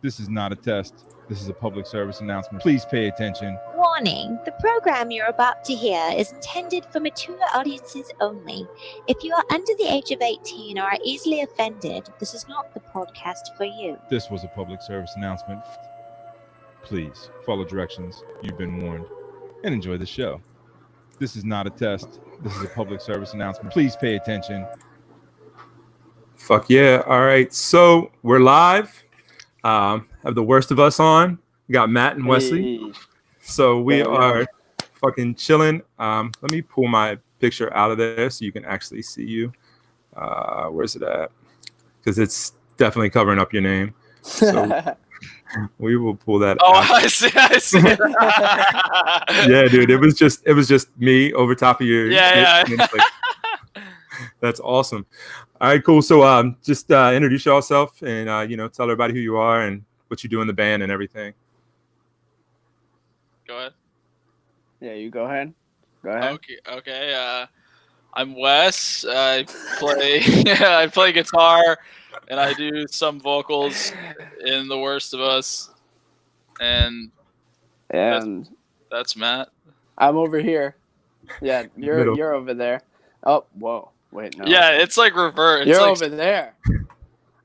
This is not a test. This is a public service announcement. Please pay attention. Warning, the program you're about to hear is intended for mature audiences only. If you are under the age of 18 or are easily offended, this is not the podcast for you. This was a public service announcement. Please follow directions. You've been warned. And enjoy the show. This is not a test. This is a public service announcement. Please pay attention. Fuck yeah. All right. So we're live. Have the worst of us on. We got Matt and Wesley. Hey. So we are fucking chilling. Let me pull my picture out of there so you can actually see you. Where's it at? Because it's definitely covering up your name. So we will pull that out. I see. Yeah, dude. It was just me over top of your Yeah. That's awesome. All right, cool. So just introduce yourself and tell everybody who you are and what you do in the band and everything. Go ahead. Yeah, you go ahead. Go ahead. Okay. I'm Wes. I play guitar, and I do some vocals in The Worst of Us. And And that's Matt. I'm over here. Yeah, Middle. you're over there. Oh, whoa. Wait, no. Yeah, it's like reverse. You're It's like, over there.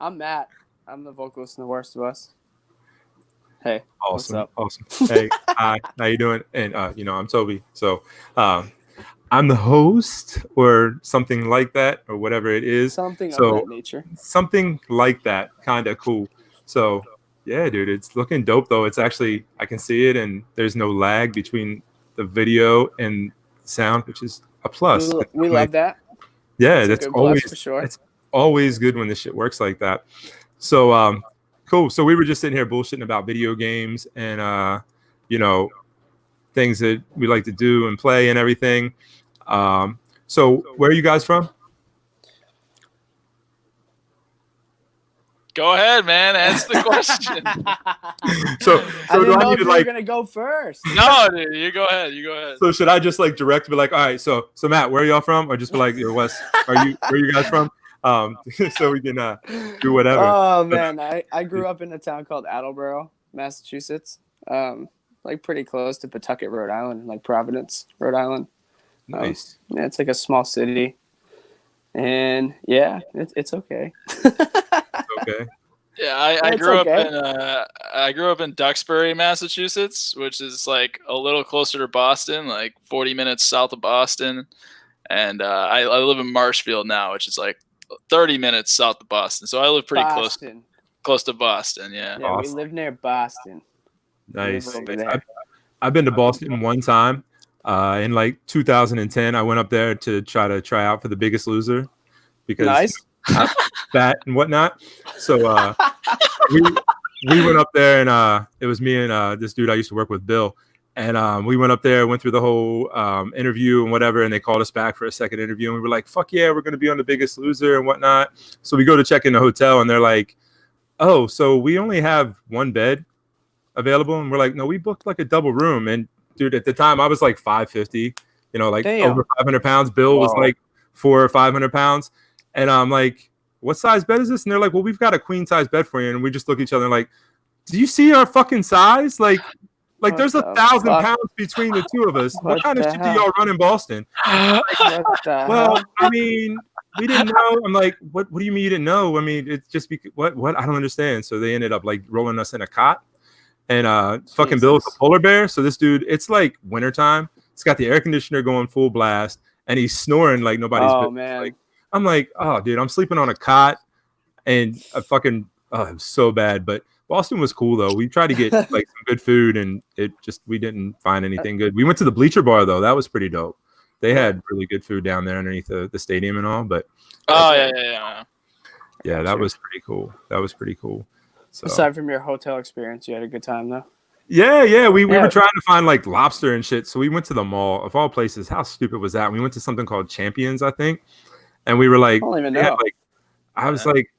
I'm Matt. I'm the vocalist in The Worst of Us. Hey, what's Awesome. up? Awesome. Hey, hi. How you doing? And I'm Toby. So I'm the host or something like that or whatever it is. Something So- of that nature. Something like that. Kind of cool. So yeah, dude, it's looking dope though. It's actually, I can see it and there's no lag between the video and sound, which is a plus. We love that. Yeah, It's a that's good plus always for sure. it's always good when this shit works like that. So cool. So we were just sitting here bullshitting about video games and things that we like to do and play and everything. So where are you guys from? go ahead, man. Answer the question. So I do didn't I know need if to you were like gonna go first. No, dude. You go ahead. so should I just like direct be like, all right, so Matt, where are y'all from? Or just be like, you're West, where are you guys from? So we can do whatever. Oh man, I grew up in a town called Attleboro, Massachusetts. Like pretty close to Pawtucket, Rhode Island, like Providence, Rhode Island. Nice. Yeah, it's like a small city. And yeah, it's okay. Okay. Yeah, I It's grew okay. I grew up in Duxbury, Massachusetts, which is like a little closer to Boston, like 40 minutes south of Boston. And I live in Marshfield now, which is like 30 minutes south of Boston. So I live pretty Boston. close to Boston. Yeah. Yeah, Awesome. we live near Boston. Nice. Over there. I've been to Boston one time. In like 2010, I went up there to try out for The Biggest Loser because Nice. I'm fat and whatnot. So we went up there and it was me and this dude I used to work with, Bill. And we went up there, went through the whole interview and whatever, and they called us back for a second interview. And we were like, fuck yeah, we're going to be on The Biggest Loser and whatnot. So we go to check in the hotel and they're like, oh, so we only have one bed available. And we're like, no, we booked like a double room. And dude, at the time I was like 550, like Damn. over 500 pounds. Bill was Whoa. like 400 or 500 pounds. And I'm like, what size bed is this? And they're like, well, we've got a queen size bed for you. And we just look at each other and like, do you see our fucking size? Like What there's the 1,000 fuck? pounds between the two of us. What What kind of the shit do hell? y'all run in Boston? What the Well, hell? I mean, we didn't know. I'm like, what do you mean you didn't know? I mean, it's just what? I don't understand. So they ended up like rolling us in a cot. And fucking Bill is a Jesus. polar bear. So this dude, it's like wintertime. It's got the air conditioner going full blast. And he's snoring like nobody's Oh business. man. Like, I'm like, oh, dude, I'm sleeping on a cot. And I fucking, it was so bad. But Boston was cool, though. We tried to get like some good food. And we didn't find anything good. We went to the Bleacher Bar, though. That was pretty dope. They had really good food down there underneath the stadium and all. But Oh, yeah. yeah, that Gotcha. was pretty cool. So Aside from your hotel experience, you had a good time though. yeah, we Yeah. were trying to find like lobster and shit. So we went to the mall of all places. How stupid was that? We went to something called Champions, I think, and we were like, I don't even they had, know. like, I was like,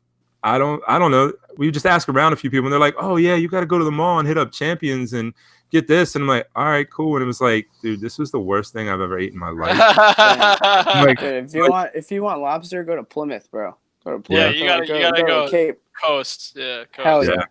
I don't know. We just asked around a few people, and they're like, oh yeah, you got to go to the mall and hit up Champions and get this. And I'm like, all right, cool. And it was like, dude, this was the worst thing I've ever ate in my life. I'm like, Dude, if you want lobster, go to Plymouth, bro. Go to Yeah, Plymouth. you gotta go. to Cape. Coast. Yeah. Coast. Hell Yeah. yeah.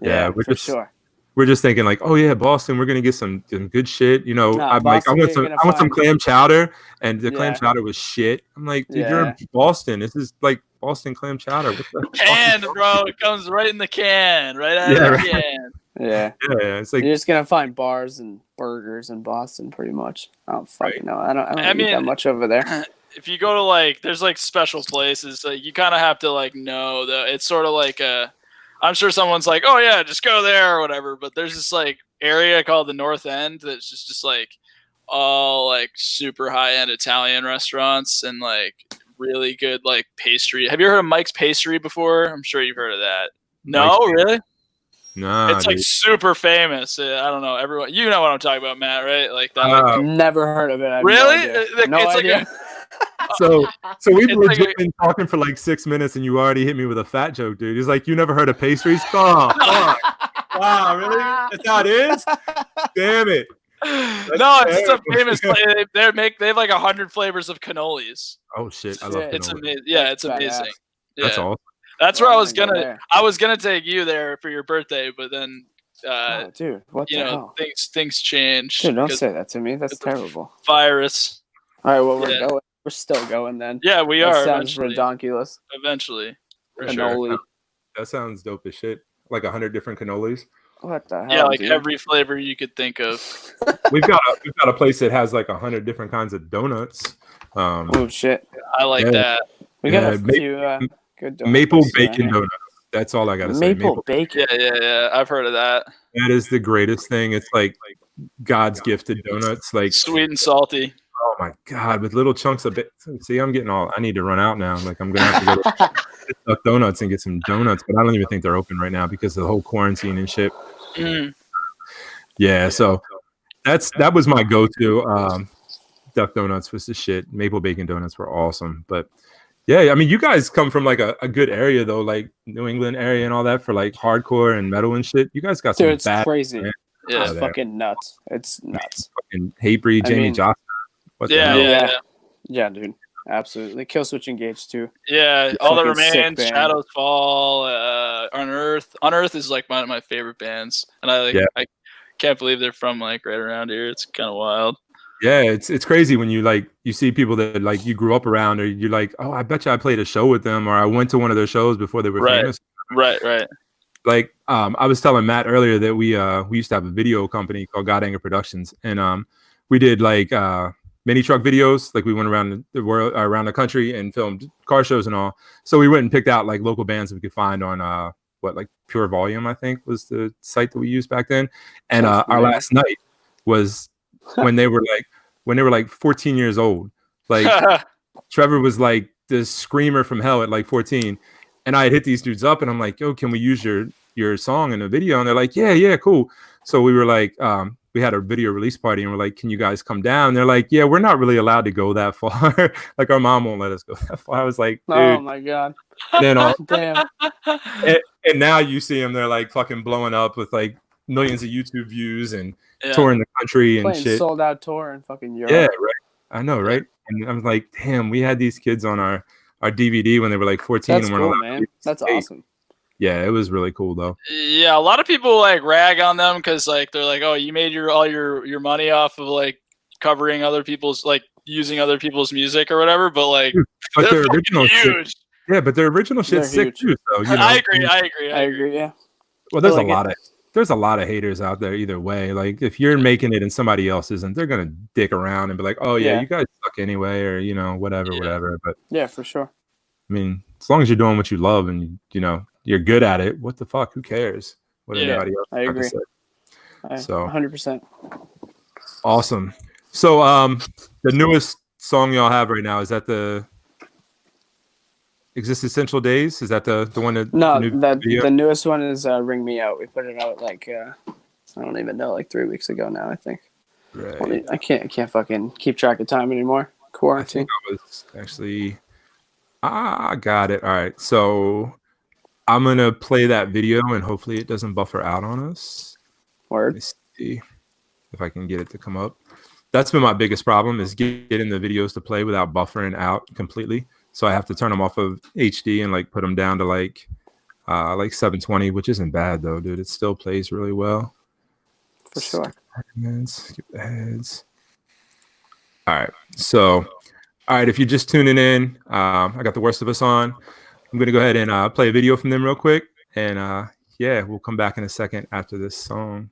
Yeah, sure. we're just thinking like, oh yeah, Boston, we're gonna get some good shit. You know, Nah, I'm like, Boston, you're I want some gonna clam chowder, and the clam Yeah. chowder was shit. I'm like, dude, you're Yeah. in Boston. This is like Boston clam chowder. What the Canned, fuck is bro. It comes right in the can, right out Yeah, of the right. can. Yeah. Yeah, it's like You're just gonna find bars and burgers in Boston, pretty much. I don't fucking know. I don't I eat mean- that much over there. If you go to like, there's like special places, like you kind of have to like know that it's sort of like a. I'm sure someone's like, oh yeah, just go there or whatever. But there's this like area called the North End that's just like all like super high end Italian restaurants and like really good like pastry. Have you heard of Mike's Pastry before? I'm sure you've heard of that. No, Mike's- really? nah, It's like dude. super famous. I don't know. Everyone, you know what I'm talking about, Matt, right? Like that. Like, Never heard of it. I have really? No idea. Like, No it's idea. like So we've It's like legit been talking for like 6 minutes, and you already hit me with a fat joke, dude. He's like, you never heard of pastries? Come on. Wow, really? That's how it is? Damn it. no, it's just a terrible. famous. They have like 100 flavors of cannolis. Oh shit, I love Shit. It's cannoli. amazing. Yeah, it's That's amazing. badass. That's Yeah. awesome. That's where I I'm was gonna go gonna. there. I was gonna take you there for your birthday, but then Oh, dude, what you the know hell? things changed. Dude, don't 'cause say that to me. That's it's a- terrible. virus. All right, well, we're Yeah. going. We're still going then. Yeah, we That are sounds eventually. redonkulous. Eventually, for sure. Cannoli. That sounds dope as shit. Like 100 different cannolis. What the hell? Yeah, like dude? every flavor you could think of. We've got a place that has like 100 different kinds of donuts. Oh shit. I like Yeah. that. We got Yeah, a few good donuts. Maple around bacon here. donuts. That's all I gotta say. Maple bacon. Yeah. I've heard of that. That is the greatest thing. It's like God's gifted donuts. Like, Sweet and salty. oh my god, with little chunks of it. See, I'm getting all. I need to run out now. Like, I'm gonna have to go to Duck Donuts and get some donuts, but I don't even think they're open right now because of the whole quarantine and shit. Mm. Yeah, so that was my go-to. Duck Donuts was the shit. Maple bacon donuts were awesome, but yeah, I mean, you guys come from like a good area though, like New England area and all that for like hardcore and metal and shit. You guys got some Dude, it's bad crazy. man. Yeah. It's there. fucking nuts. It's nuts. fucking Hatebreed, I Jamie mean- Johnson. What the Yeah, hell? yeah. Yeah, dude. Absolutely. Killswitch Engage too. Yeah, All That Fucking sick Remains, band. Shadows Fall, Unearth. Unearth is like one of my favorite bands, and Yeah. I can't believe they're from like right around here. It's kind of wild. Yeah, it's crazy when you see people that like you grew up around, or you're like, oh, I bet you I played a show with them, or I went to one of their shows before they were Right. famous. Right. Like I was telling Matt earlier that we used to have a video company called God Anger Productions, and we did like mini truck videos. Like we went around the world, around the country, and filmed car shows and all. So we went and picked out like local bands that we could find on like Pure Volume, I think was the site that we used back then. And That's our nice. last night was when they were like 14 years old. Like Trevor was like this screamer from hell at like 14. And I had hit these dudes up and I'm like, yo, can we use your song in a video? And they're like, yeah, cool. So we were like, we had a video release party and we're like, can you guys come down? And they're like, yeah, we're not really allowed to go that far. Like our mom won't let us go that far. I was like, dude. Oh my god. Then Damn. and now you see them, they're like fucking blowing up with like millions of YouTube views and Yeah. touring the country and Playing shit. sold out tour in fucking Europe. Yeah, right. I know, right? And I'm like, damn, we had these kids on our DVD when they were like 14 That's and we're cool, allowed man. to That's skate. awesome. Yeah, it was really cool though. Yeah, a lot of people like rag on them because like they're like, oh, you made all your money off of like covering other people's like using other people's music or whatever. But like, But they're their fucking original shit, huge. yeah, but their original shit's They're sick huge. too. So you know, I agree. I agree, yeah. Well, there's I like there's a lot of haters out there either way. Like if you're making it and somebody else isn't, they're gonna dick around and be like, oh yeah, Yeah. you guys suck anyway, or you know, whatever. But Yeah, for sure. I mean, as long as you're doing what you love and you know you're good at it, what the fuck? Who cares what Yeah, anybody else I has to agree. say? So- 100%. Awesome. So the newest song y'all have right now, is that the Existential Days? Is that the one that No, the new the video? newest one is Ring Me Out. We put it out like I don't even know, like 3 weeks ago now, I think. Right. I can't fucking keep track of time anymore. I Quarantine. think I was actually I got it. All right. So I'm gonna play that video and hopefully it doesn't buffer out on us. Let Word. me see if I can get it to come up. That's been my biggest problem is getting the videos to play without buffering out completely. So I have to turn them off of HD and like put them down to like like 720, which isn't bad though, dude. It still plays really well. For sure. Skip the heads. All right. So, all right, if you're just tuning in, I got The Worst of Us on. I'm going to go ahead and play a video from them real quick. And yeah, we'll come back in a second after this song.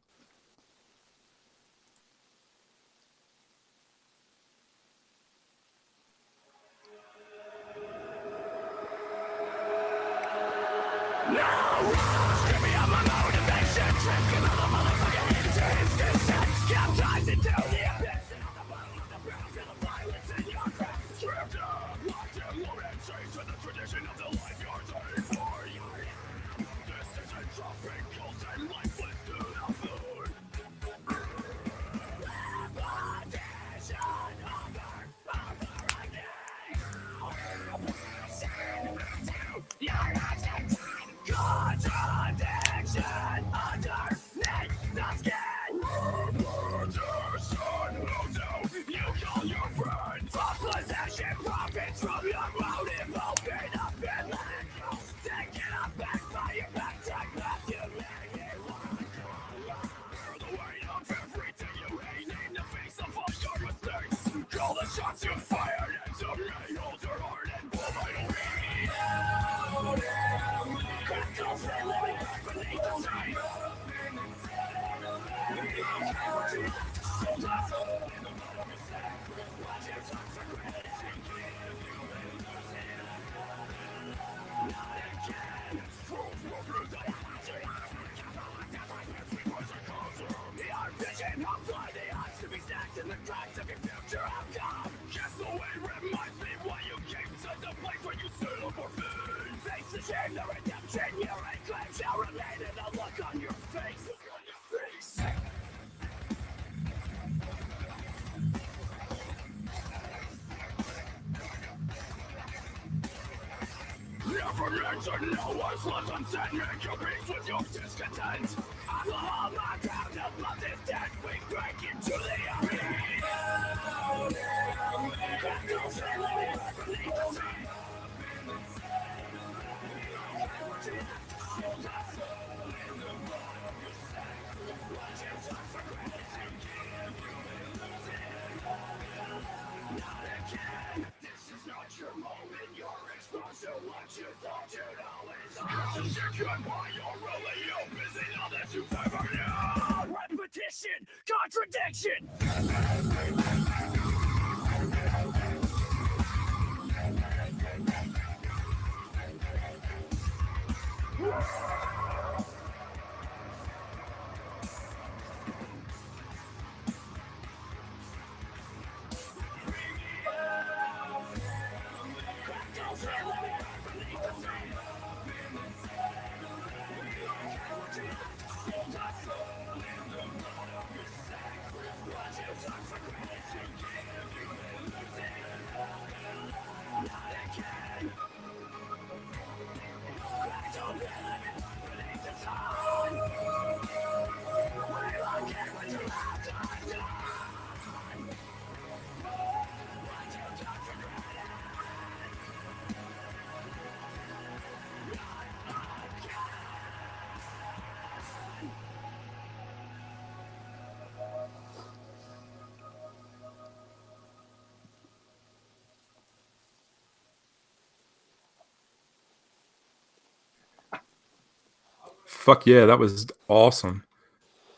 Fuck yeah, that was awesome.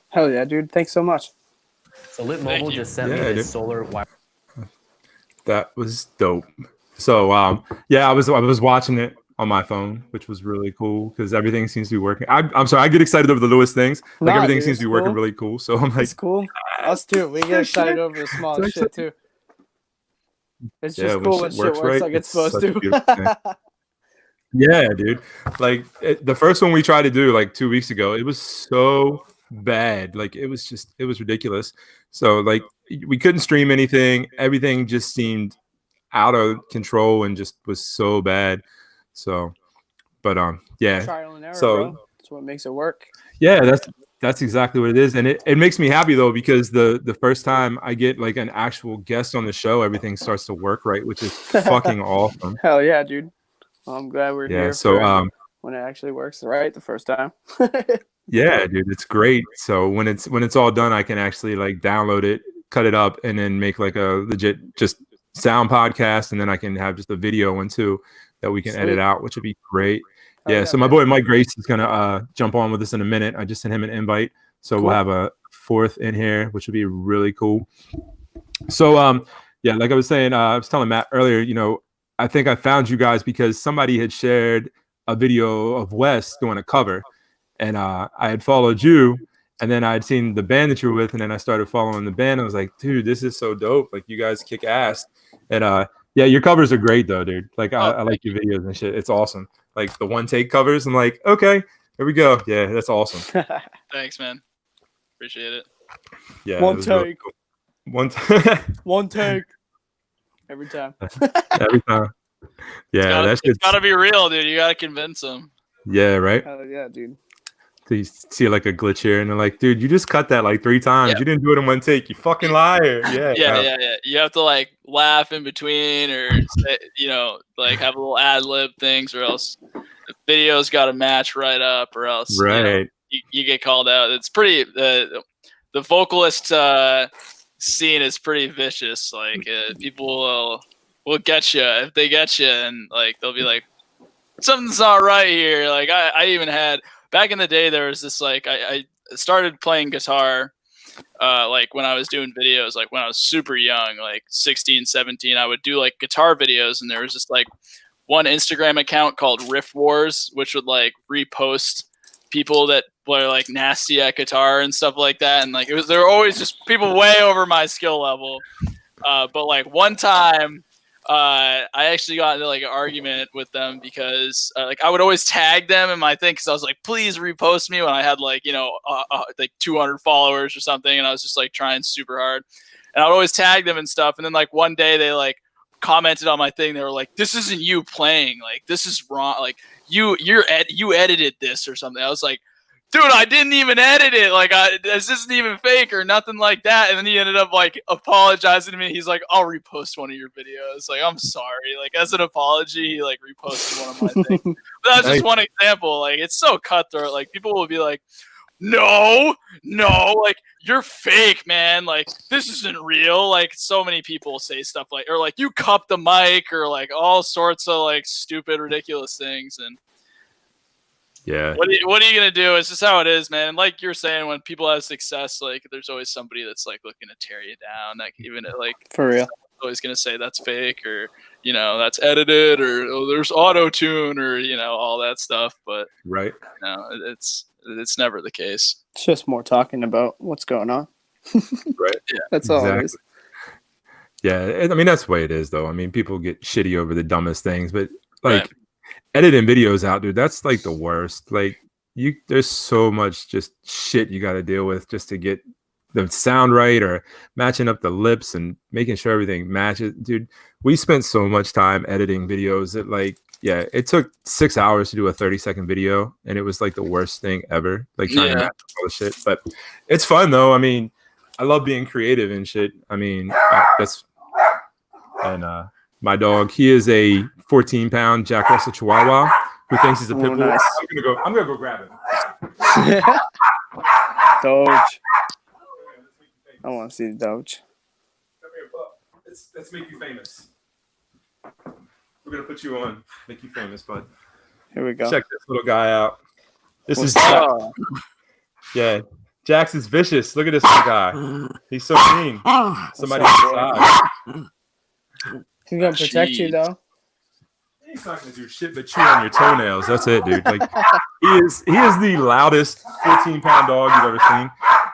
Hell yeah, dude. Thanks so much. So Lit Thank Mobile you. just sent me Yeah, this dude. solar wire. That was dope. So yeah, I was watching it on my phone, which was really cool because everything seems to be working. I'm sorry, I get excited over the littlest things. Like Nah, everything dude, seems it's to be working cool. really cool. So I'm like, It's cool. Us too. We get excited over the smallest shit too. It's Yeah, just when cool shit when shit works works right, like it's it's supposed such a to. beautiful thing. Yeah, dude. Like the first one we tried to do like 2 weeks ago, it was so bad. Like it was ridiculous. So like we couldn't stream anything. Everything just seemed out of control and just was so bad. So, but yeah. Trial and error, So bro. That's what makes it work. yeah, that's exactly what it is. And it makes me happy though, because the first time I get like an actual guest on the show, everything starts to work right, which is fucking awesome. Hell yeah, dude. Well, I'm glad we're Yeah, here so for when it actually works right the first time. Yeah, dude, it's great. So when it's all done, I can actually like download it, cut it up, and then make like a legit just sound podcast, and then I can have just a video one too that we can Sweet. edit out, which would be great. Oh, Yeah, yeah, so my man. boy Mike Grace is gonna jump on with us in a minute. I just sent him an invite, so Cool. we'll have a fourth in here, which would be really cool. So yeah, like I was saying, I was telling Matt earlier, you know, I think I found you guys because somebody had shared a video of Wes doing a cover, and I had followed you, and then I had seen the band that you were with, and then I started following the band. I was like, dude, this is so dope. Like, you guys kick ass. And yeah, your covers are great though, dude. Like I like your videos and shit. It's awesome. Like the one take covers. I'm like, okay, here we go. Yeah, that's awesome. Thanks, man. Appreciate it. Yeah, One it was really take. cool. One take. One take. Every time. Every time. Yeah, that's It's good. gotta be real, dude. You gotta convince them. Yeah, right. Hell yeah, dude. So you see like a glitch here, and they're like, dude, you just cut that like 3 times. Yeah. You didn't do it in one take. You fucking liar. Yeah. Yeah. You have to like laugh in between, or say, you know, like have a little ad lib things, or else the video's got to match right up, or else you know, Right. you get called out. It's pretty. The vocalist scene is pretty vicious. Like people will get you if they get you, and like they'll be like, something's not right here. Like I even had back in the day, there was this like I started playing guitar like when I was doing videos, like when I was super young, like 16, 17, I would do like guitar videos, and there was just like one Instagram account called Riff Wars, which would like repost people that were like nasty at guitar and stuff like that. And like there were always just people way over my skill level. But like one time I actually got into like an argument with them because like I would always tag them in my thing, because I was like, please repost me when I had like, you know, like 200 followers or something, and I was just like trying super hard, and I would always tag them and stuff. And then like one day they like commented on my thing. They were like, this isn't you playing, like this is wrong, like you edited this or something. I was like, dude, I didn't even edit it. Like, this isn't even fake or nothing like that. And then he ended up like apologizing to me. He's like, I'll repost one of your videos. Like, I'm sorry. Like, as an apology, he like reposted one of my things. But that's just one example. Like, it's so cutthroat. Like, people will be like, no, like you're fake, man. Like, this isn't real. Like, so many people say stuff like, or like you cup the mic, or like all sorts of like stupid, ridiculous things. And Yeah. what are you gonna do? It's just how it is, man. Like you're saying, when people have success, like there's always somebody that's like looking to tear you down. Like even like For real. always gonna say that's fake, or you know that's edited, or oh, there's auto tune, or you know all that stuff. But Right. no, it's never the case. It's just more talking about what's going on. Right. That's all it is. Yeah. I mean, that's the way it is, though. I mean, people get shitty over the dumbest things, but like Right. editing videos out, dude, that's like the worst. Like, there's so much just shit you got to deal with just to get the sound right, or matching up the lips and making sure everything matches. Dude, we spent so much time editing videos that, like, yeah, it took 6 hours to do a 30-second video, and it was like the worst thing ever. Like, trying to match all the shit. But it's fun, though. I mean, I love being creative and shit. I mean, my dog, he is a 14-pound Jack Russell Chihuahua who thinks he's a pit bull. Nice. I'm gonna go grab him. Doge. I want to see the Doge. Come here, pup. Let's make you famous. We're gonna put you on, make you famous, bud. Here we go. Check this little guy out. This is Oh, yeah. Jax is vicious. Look at this little guy. He's so mean. Somebody inside. he's gonna protect you Jeez. though. He's not gonna do shit but chew on your toenails. That's it, dude. Like, he is the loudest 14-pound dog you've ever seen.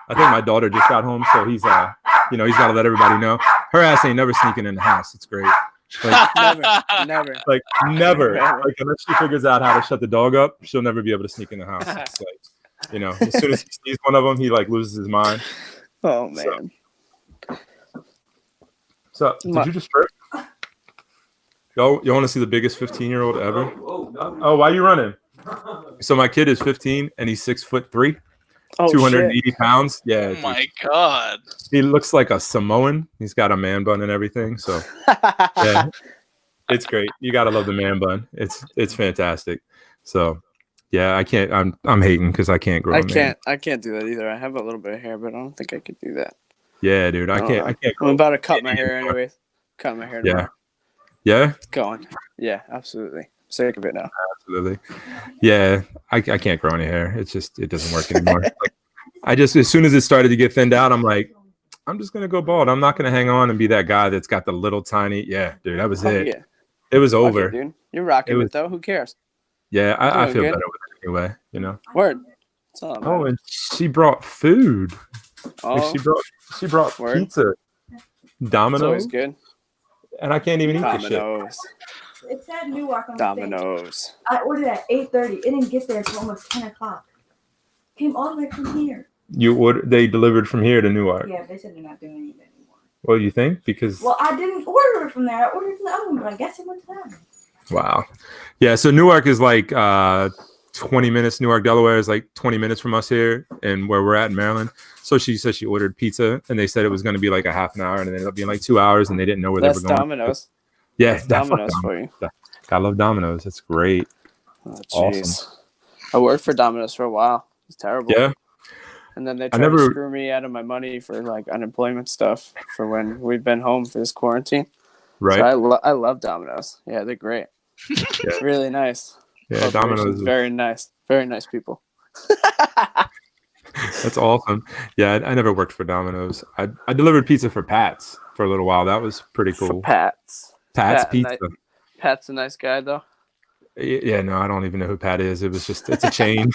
I think my daughter just got home, so he's he's got to let everybody know. Her ass ain't never sneaking in the house. It's great. Like, Never. like never. Like, unless she figures out how to shut the dog up, she'll never be able to sneak in the house. It's like, as soon as he sees one of them, he like loses his mind. Oh man. So, did you just strip? You want to see the biggest 15-year-old ever? Oh, why are you running? So my kid is 15 and he's 6'3", Oh, 280 pounds. Yeah, Oh dude. my god. He looks like a Samoan. He's got a man bun and everything. So shit. yeah, it's great. You gotta love the man bun. It's fantastic. So Yeah, I can't. I'm hating because I can't grow. I a mane. can't do that either. I have a little bit of hair, but I don't think I could do that. Yeah, dude, I don't can't. know. I can't. I'm Grow. about to cut my any hair anymore. anyways. Cut my hair Yeah. tomorrow. Yeah, It's going. Yeah, absolutely. Sick of it now. absolutely. Yeah, I can't grow any hair. It's just it doesn't work anymore. Like, I just as soon as it started to get thinned out, I'm like, I'm just gonna go bald. I'm not gonna hang on and be that guy that's got the little tiny. Yeah, dude, that was Fuck it. yeah. It was Fuck over. it, dude. You're rocking It it, was- though. Who cares? Yeah, I Doing feel good. better with it anyway. You know. Word. It's all that Oh, matters. and she brought food. Like, Oh, she brought Word. pizza, it's always Domino's, good. and I can't even eat this shit. Domino's. It's at Newark on the thing. Domino's. I ordered at 8:30. It didn't get there until almost 10 o'clock. Came all the way from here. They delivered from here to Newark. Yeah, they said they're not doing it anymore. Well, you think? Because Well, I didn't order it from there. I ordered it from the other one, but I guess it went to them. wow. Yeah, so Newark is like 20 minutes. Newark, Delaware is like 20 minutes from us here and where we're at in Maryland. So she said she ordered pizza and they said it was going to be like a half an hour and it ended up being like 2 hours and they didn't know where That's they were going. Domino's. Yeah, That's that's Domino's for you. I love Domino's. It's great. Oh, Awesome. jeez. I worked for Domino's for a while. It's terrible. Yeah. And then they tried never- to screw me out of my money for like unemployment stuff for when we've been home for this quarantine. Right. So I love Domino's. Yeah, they're great. Yeah. Really nice. Yeah, Domino's is very nice. Very nice people. That's awesome. Yeah, I never worked for Domino's. I delivered pizza for Pat's for a little while. That was pretty For cool. Pat's. Pat's Pat, Pizza. Pat's a nice guy though. Yeah, no, I don't even know who Pat is. It was just, it's a chain.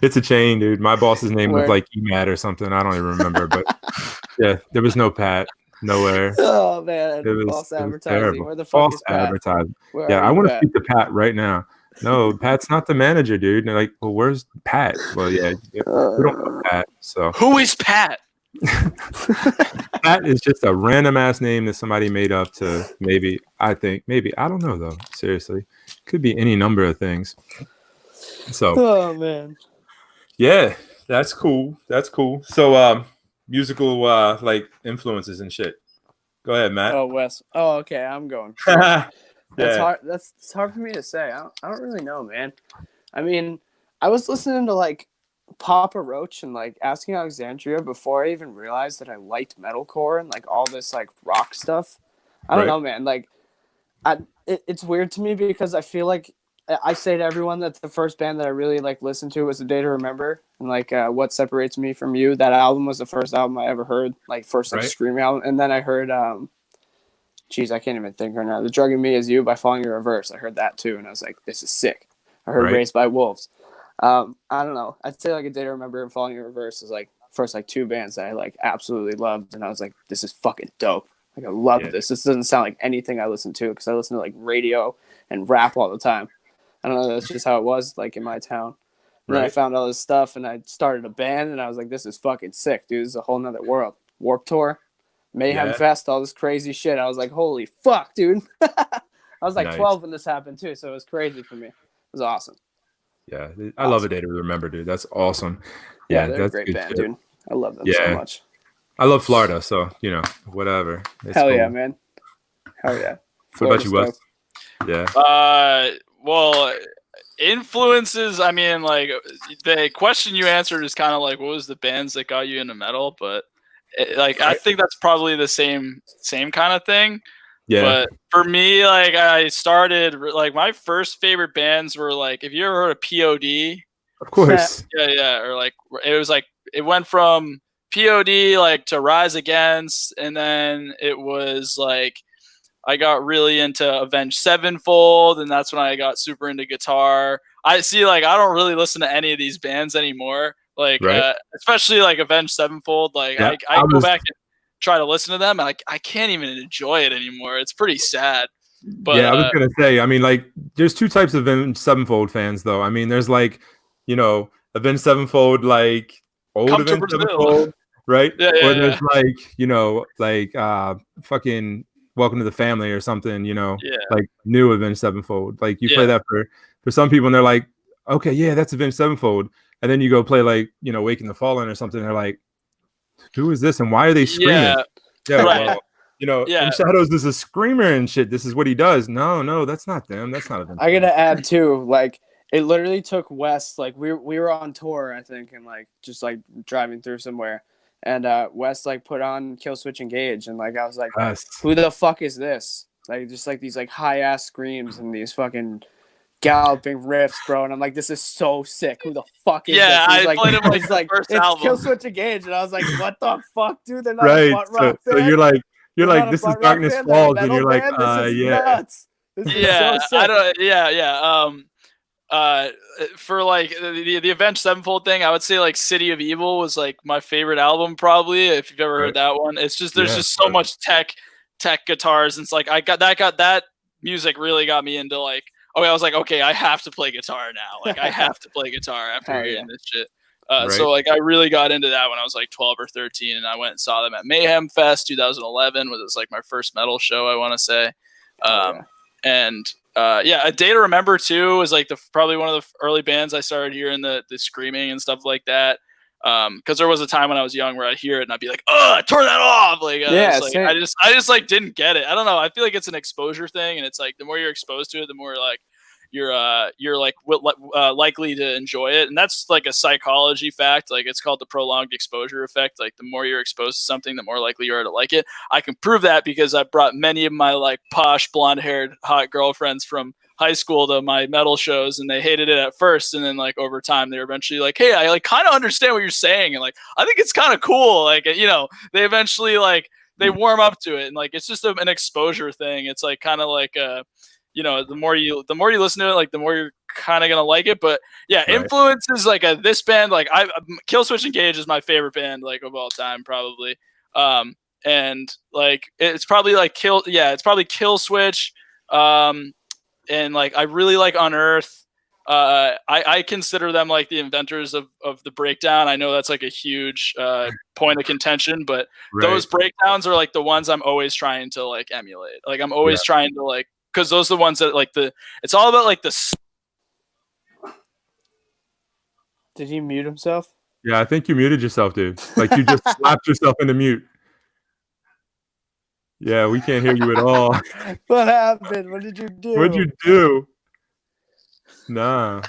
It's a chain, dude. My boss's name was Word. like Emad or something. I don't even remember. But yeah, there was no Pat nowhere. Oh man, It was, false it was advertising. terrible. Where the fuck False is Pat? advertising. Where Yeah, are I you, want to Pat? speak to Pat right now. No, Pat's not the manager, dude. And they're like, well, where's Pat? Well, yeah, we don't know Pat. So Who is Pat? Pat is just a random ass name that somebody made up to maybe, I don't know though. Seriously. Could be any number of things. So Oh man. yeah, that's cool. That's cool. So musical like influences and shit. Go ahead, Matt. Oh Wes. Oh okay, I'm going. Yeah. That's hard. It's hard for me to say. I don't really know, man. I mean, I was listening to like Papa Roach and like Asking Alexandria before I even realized that I liked metalcore and like all this like rock stuff. I don't Right. know, man. Like, it's weird to me because I feel like I say to everyone that the first band that I really like listened to was The Day to Remember, and like What Separates Me from You. That album was the first album I ever heard, like first like Right. screaming album, and then I heard geez, I can't even think right now. The Drug in Me Is You by Falling in Reverse. I heard that too, and I was like, this is sick. I heard Right. Raised by Wolves. I don't know. I'd say like A Day to Remember and Falling in Reverse is like first like two bands that I like absolutely loved, and I was like, this is fucking dope. Like I love Yeah. this. This doesn't sound like anything I listen to because I listen to like radio and rap all the time. I don't know. That's just how it was like in my town. And then I Right. found all this stuff, and I started a band, and I was like, this is fucking sick, dude. This is a whole nother world. Warped Tour. Mayhem Yeah. Fest, all this crazy shit. I was like, holy fuck, dude. I was like Nice. 12 when this happened too, so it was crazy for me. It was awesome. Yeah, I love A Day to Remember, dude. That's awesome. Yeah, Yeah, they're a that's great good band, shit. dude. I love them Yeah. so much. I love Florida, so you know, whatever. It's Hell cool. yeah, man. Hell yeah. What about you, Florida's Wes? Yeah. Well, influences. I mean, like the question you answered is kind of like, what was the bands that got you into metal? But I think that's probably the same kind of thing. Yeah. But for me, like I started like my first favorite bands were like, if you ever heard of POD, Of course. yeah, or like it was like it went from POD like to Rise Against, and then it was like I got really into Avenged Sevenfold, and that's when I got super into guitar. I see, like I don't really listen to any of these bands anymore, like Right. especially like Avenged Sevenfold. Like Yeah, I I go was- back and try to listen to them, and I can't even enjoy it anymore. It's pretty sad. But yeah, I was gonna say. I mean, like, there's two types of Avenged Sevenfold fans, though. I mean, there's like, you know, Avenged Sevenfold, like old Come to Avenged Brazil. Sevenfold, right? Yeah, or yeah, there's like, you know, like fucking Welcome to the Family or something. You know, yeah. like new Avenged Sevenfold. Like you play Yeah. that for some people, and they're like, okay, yeah, that's Avenged Sevenfold. And then you go play like, you know, Waking the Fallen or something. And they're like, who is this and why are they screaming? Yeah, Yeah, right. well, you know, Yeah. In Shadows is a screamer and shit. This is what he does. No, that's not them. That's not Avenged. I gotta add too, like it literally took Wes, like we were on tour, I think, and like just like driving through somewhere, and Wes like put on Kill Switch Engage, and like I was like, Yes. who the fuck is this? Like just like these like high ass screams and these fucking galloping riffs, bro. And I'm like, this is so sick. Who the fuck is Yeah, this? He's I played him like he's the first it's album. Kill Switch Engage, and I was like, what the fuck, dude? They're not a Right. butt So, rock so band. you're like They're not a this is butt rock Darkness band, they're a Falls, and you're metal like, band? This is yeah. nuts. This is Yeah, so sick. I don't. Yeah. For like the Avenged Sevenfold thing, I would say like City of Evil was like my favorite album, probably, if you've ever heard Right. that one. It's just there's Yeah, just so right. much tech guitars, and it's like I got that music really got me into like, okay, I was like, okay, I have to play guitar now. Like I have to play guitar after Hell hearing yeah. this shit. Right. So like I really got into that when I was like 12 or 13, and I went and saw them at Mayhem Fest 2011, was like my first metal show, I want to say. Yeah. And A Day to Remember too was like probably one of the early bands I started hearing the screaming and stuff like that. Because there was a time when I was young where I'd hear it and I'd be like, "Ugh, turn that off!" Like, Yeah, it's like, same. I just like didn't get it. I don't know. I feel like it's an exposure thing, and it's like the more you're exposed to it, the more like you're like likely to enjoy it. And that's like a psychology fact. Like it's called the prolonged exposure effect. Like the more you're exposed to something, the more likely you are to like it. I can prove that because I brought many of my like posh blonde-haired hot girlfriends from high school to my metal shows, and they hated it at first, and then like over time they were eventually like, hey, I like kind of understand what you're saying, and like I think it's kind of cool. Like, you know, they eventually like they warm up to it, and like it's just an exposure thing. It's like kind of like you know, the more you listen to it, like the more you're kind of gonna like it. But yeah, Right. influences like this band, like Kill Switch Engage is my favorite band like of all time, probably. And like it's probably like Kill Switch. And like I really like Unearth. I consider them like the inventors of the breakdown. I know that's like a huge point of contention, but Right. those breakdowns are like the ones I'm always trying to like emulate. Like I'm always trying to like, because those are the ones that like it's all about like the. Did he mute himself? Yeah, I think you muted yourself, dude. Like you just slapped yourself into mute. Yeah, we can't hear you at all. What happened? What did you do? What'd you do? Nah.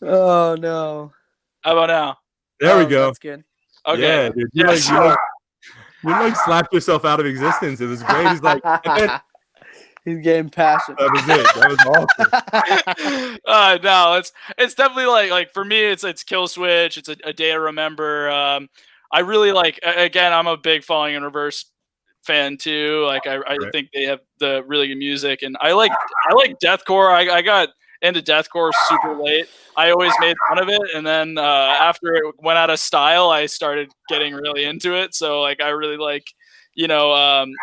Oh no. How about now? There we Oh, go. That's good. Okay. Yeah, dude. You like slapped yourself out of existence. It was great. He's like, and then He's getting passionate. that was it. That was awesome. No, it's definitely like for me, it's Kill Switch. It's a Day to Remember. I really like. Again, I'm a big Falling in Reverse fan too. Like I think they have the really good music, and I like deathcore. I got into deathcore super late. I always made fun of it, and then after it went out of style, I started getting really into it. So like I really like, you know,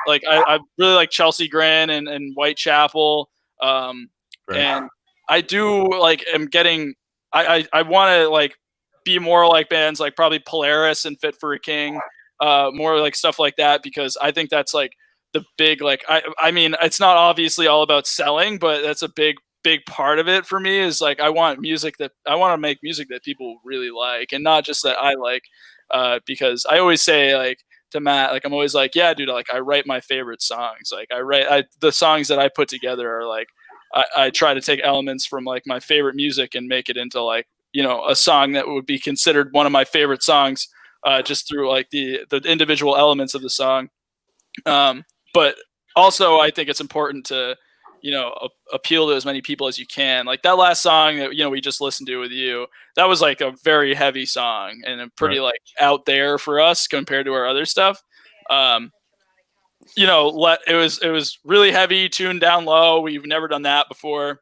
like I really like Chelsea Grin and Whitechapel, and I do like am getting. I want to like be more like bands like probably Polaris and Fit for a King, more like stuff like that, because I think that's like the big like I mean it's not obviously all about selling, but that's a big part of it for me is like I want to make music that people really like, and not just that I like, because I always say like to Matt, like I'm always like, yeah, dude, like I write my favorite songs. Like the songs that I put together are like I try to take elements from like my favorite music and make it into like, you know, a song that would be considered one of my favorite songs, just through like the individual elements of the song. But also I think it's important to, you know, appeal to as many people as you can. Like that last song that, you know, we just listened to with you, that was like a very heavy song and a pretty like out there for us compared to our other stuff. You know, it was really heavy, tuned down low. We've never done that before.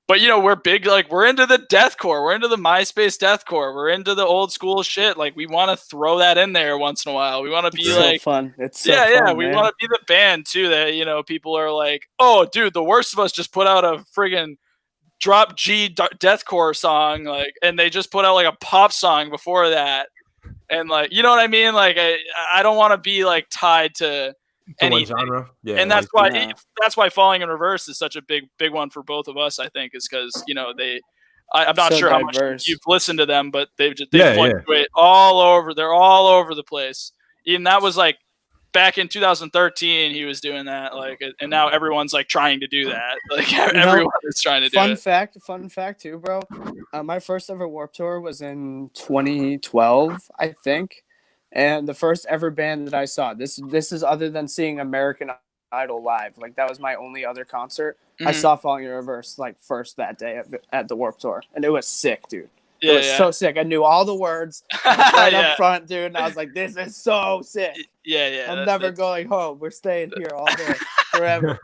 But you know, we're big, like we're into the deathcore, we're into the MySpace deathcore, we're into the old school shit. Like we want to throw that in there once in a while. We want to be It's like, so fun. It's so yeah, fun, we man. want to be the band too that, you know, people are like, oh, dude, the Worst of Us just put out a friggin' drop G deathcore song, like, and they just put out like a pop song before that, and like, you know what I mean? Like, I don't want to be like tied to One anything. genre. Yeah. And that's like, why that's why Falling in Reverse is such a big one for both of us. I think is because, you know, I'm not So sure how diverse. much you've listened to them, but they Yeah, fluctuate all over. They're all over the place. Even that was like back in 2013 he was doing that, like, and now everyone's like trying to do that. Like know, everyone is trying to do Fun it. fact too, bro. My first ever Warped Tour was in 2012, I think, and the first ever band that I saw. This is other than seeing American Idol live. Like that was my only other concert. I Mhm. saw Falling in Reverse like first that day at the Warped Tour, and it was sick, dude. Yeah, It was yeah. so sick. I knew all the words right Yeah. up front, dude. And I was like, "This is so sick. Yeah. I'm never going home. We're staying here all day, forever."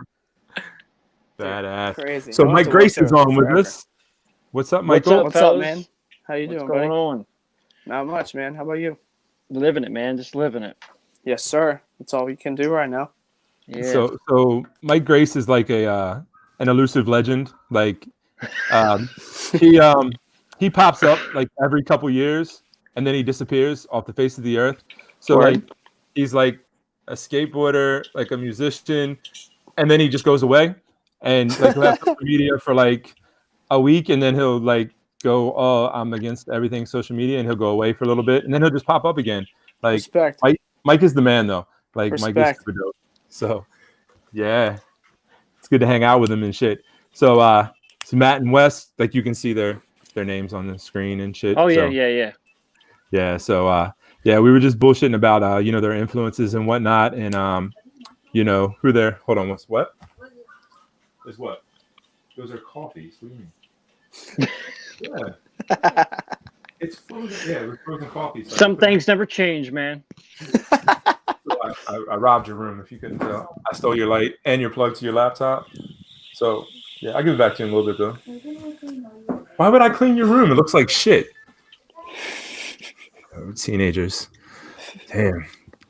Badass. Crazy. So I went Mike to Grace Warped is Tour on with forever. us. What's up, Michael? What's up, fellas? man? How you What's doing, going buddy? on? Not much, man. How about you? Living it, man. Just living it. Yes, sir. That's all we can do right now. Yeah. So Mike Grace is like an elusive legend. Like he pops up like every couple years and then he disappears off the face of the earth. So Word. like he's like a skateboarder, like a musician, and then he just goes away and like he'll have social media for like a week and then he'll like go, oh, I'm against everything social media, and he'll go away for a little bit and then he'll just pop up again. Like Respect. Mike is the man though. Like Mike is Respect. super dope. So yeah, it's good to hang out with him and shit. So so Matt and Wes, like you can see their names on the screen and shit. Oh yeah, So, yeah. So yeah, we were just bullshitting about you know, their influences and whatnot, and you know who they're. Hold on, what? Is what? Those are coffees. What do you mean? Yeah. It's frozen. Yeah, we're frozen coffee. So Some things never change, man. I robbed your room, if you couldn't tell. I stole your light and your plug to your laptop. So yeah, I'll give it back to you in a little bit though. Why would I clean your room? It looks like shit. Oh, teenagers. Damn.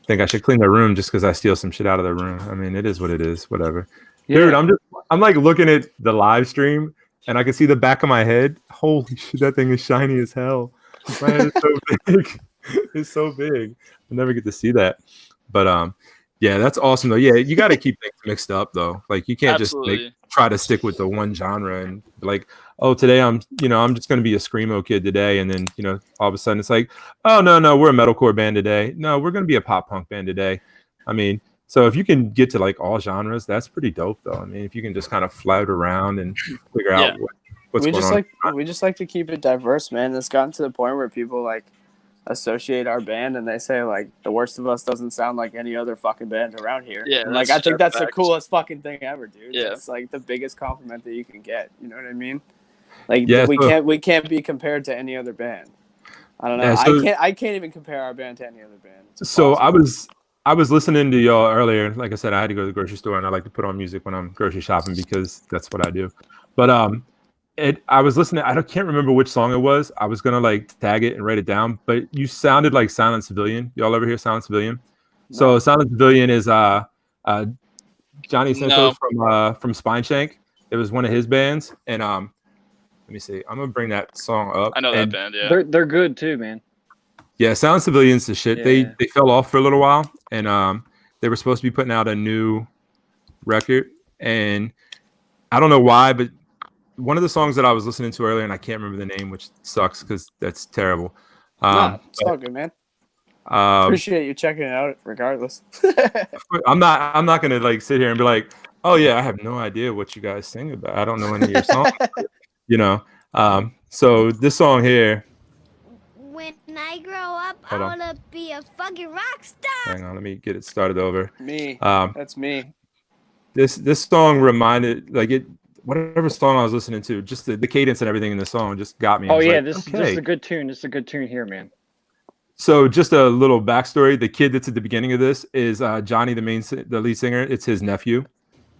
Think I should clean their room just because I steal some shit out of their room. I mean, it is what it is. Whatever. Dude, I'm like looking at the live stream and I can see the back of my head. Holy shit, that thing is shiny as hell. My head is so big. It's so big. I never get to see that. But yeah, that's awesome though. Yeah, you got to keep things mixed up though. Like you can't Absolutely. just try to stick with the one genre and be like, oh, today I'm just gonna be a screamo kid today, and then all of a sudden it's like, oh no, we're a metalcore band today. No, we're gonna be a pop punk band today. I mean, so if you can get to like all genres, that's pretty dope though. I mean, if you can just kind of flout around and figure out what's going on. We just like to keep it diverse, man. It's gotten to the point where people like associate our band and they say like the Worst of Us doesn't sound like any other fucking band around here. Yeah, and, like that's I think that's the fact. coolest fucking thing ever, dude. Yeah. It's like the biggest compliment that you can get. You know what I mean? Like Yeah, we can't be compared to any other band. I don't know. Yeah, so- I can't even compare our band to any other band. It's So awesome. I was listening to y'all earlier. Like I said, I had to go to the grocery store, and I like to put on music when I'm grocery shopping because that's what I do. But I was listening. Can't remember which song it was. I was gonna like tag it and write it down, but you sounded like Silent Civilian. Y'all ever hear Silent Civilian? No. So Silent Civilian is Johnny Santos No. from Spineshank. It was one of his bands, and let me see. I'm gonna bring that song up. I know that And band. Yeah. They're good too, man. yeah, Silent Civilians the shit. Yeah. They fell off for a little while, and they were supposed to be putting out a new record, and I don't know why, but one of the songs that I was listening to earlier, and I can't remember the name, which sucks because that's terrible. Nah, it's all good, man. Appreciate you checking it out regardless. I'm not gonna like sit here and be like, oh yeah, I have no idea what you guys sing about. I don't know any of your songs. So this song here. When I grow up, Hold I on. want to be a fucking rock star. Hang on, let me get it started over. Me. Um, That's me. this song reminded whatever song I was listening to, just the cadence and everything in the song just got me. I Oh was yeah, like, this okay. is a good tune. This is a good tune here, man. So just a little backstory: the kid that's at the beginning of this is Johnny, the lead singer. It's his nephew.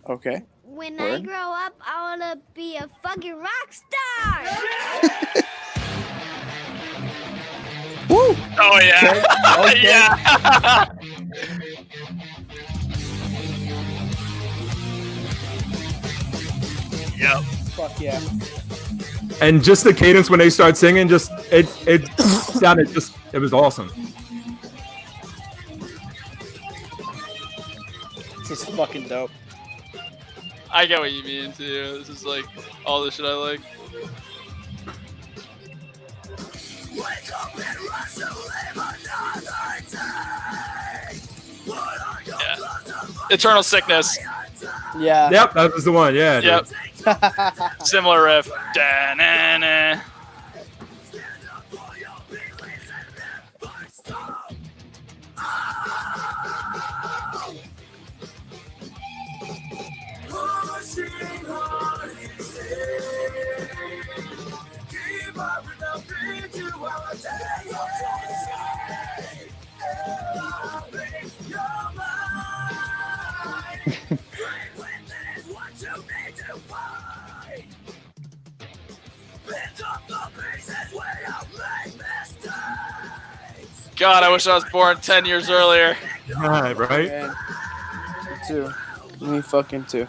Okay. When I Word. grow up, I want to be a fucking rock star. Woo! Oh yeah. Okay. Yeah. Yep. Fuck yeah. And just the cadence when they start singing, just it sounded it was awesome. This is fucking dope. I get what you mean too. This is like all the shit I like. Eternal Sickness. Yeah. Yep, that was the one. Yeah. Dude. Yep. Similar riff. Da-na-na. God, I wish I was born 10 years earlier. Right. Man. Me too. Me fucking too.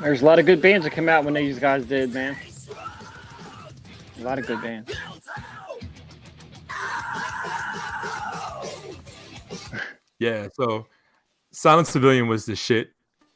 There's a lot of good bands that come out when these guys did, man. A lot of good bands. Yeah. So, Silent Civilian was the shit.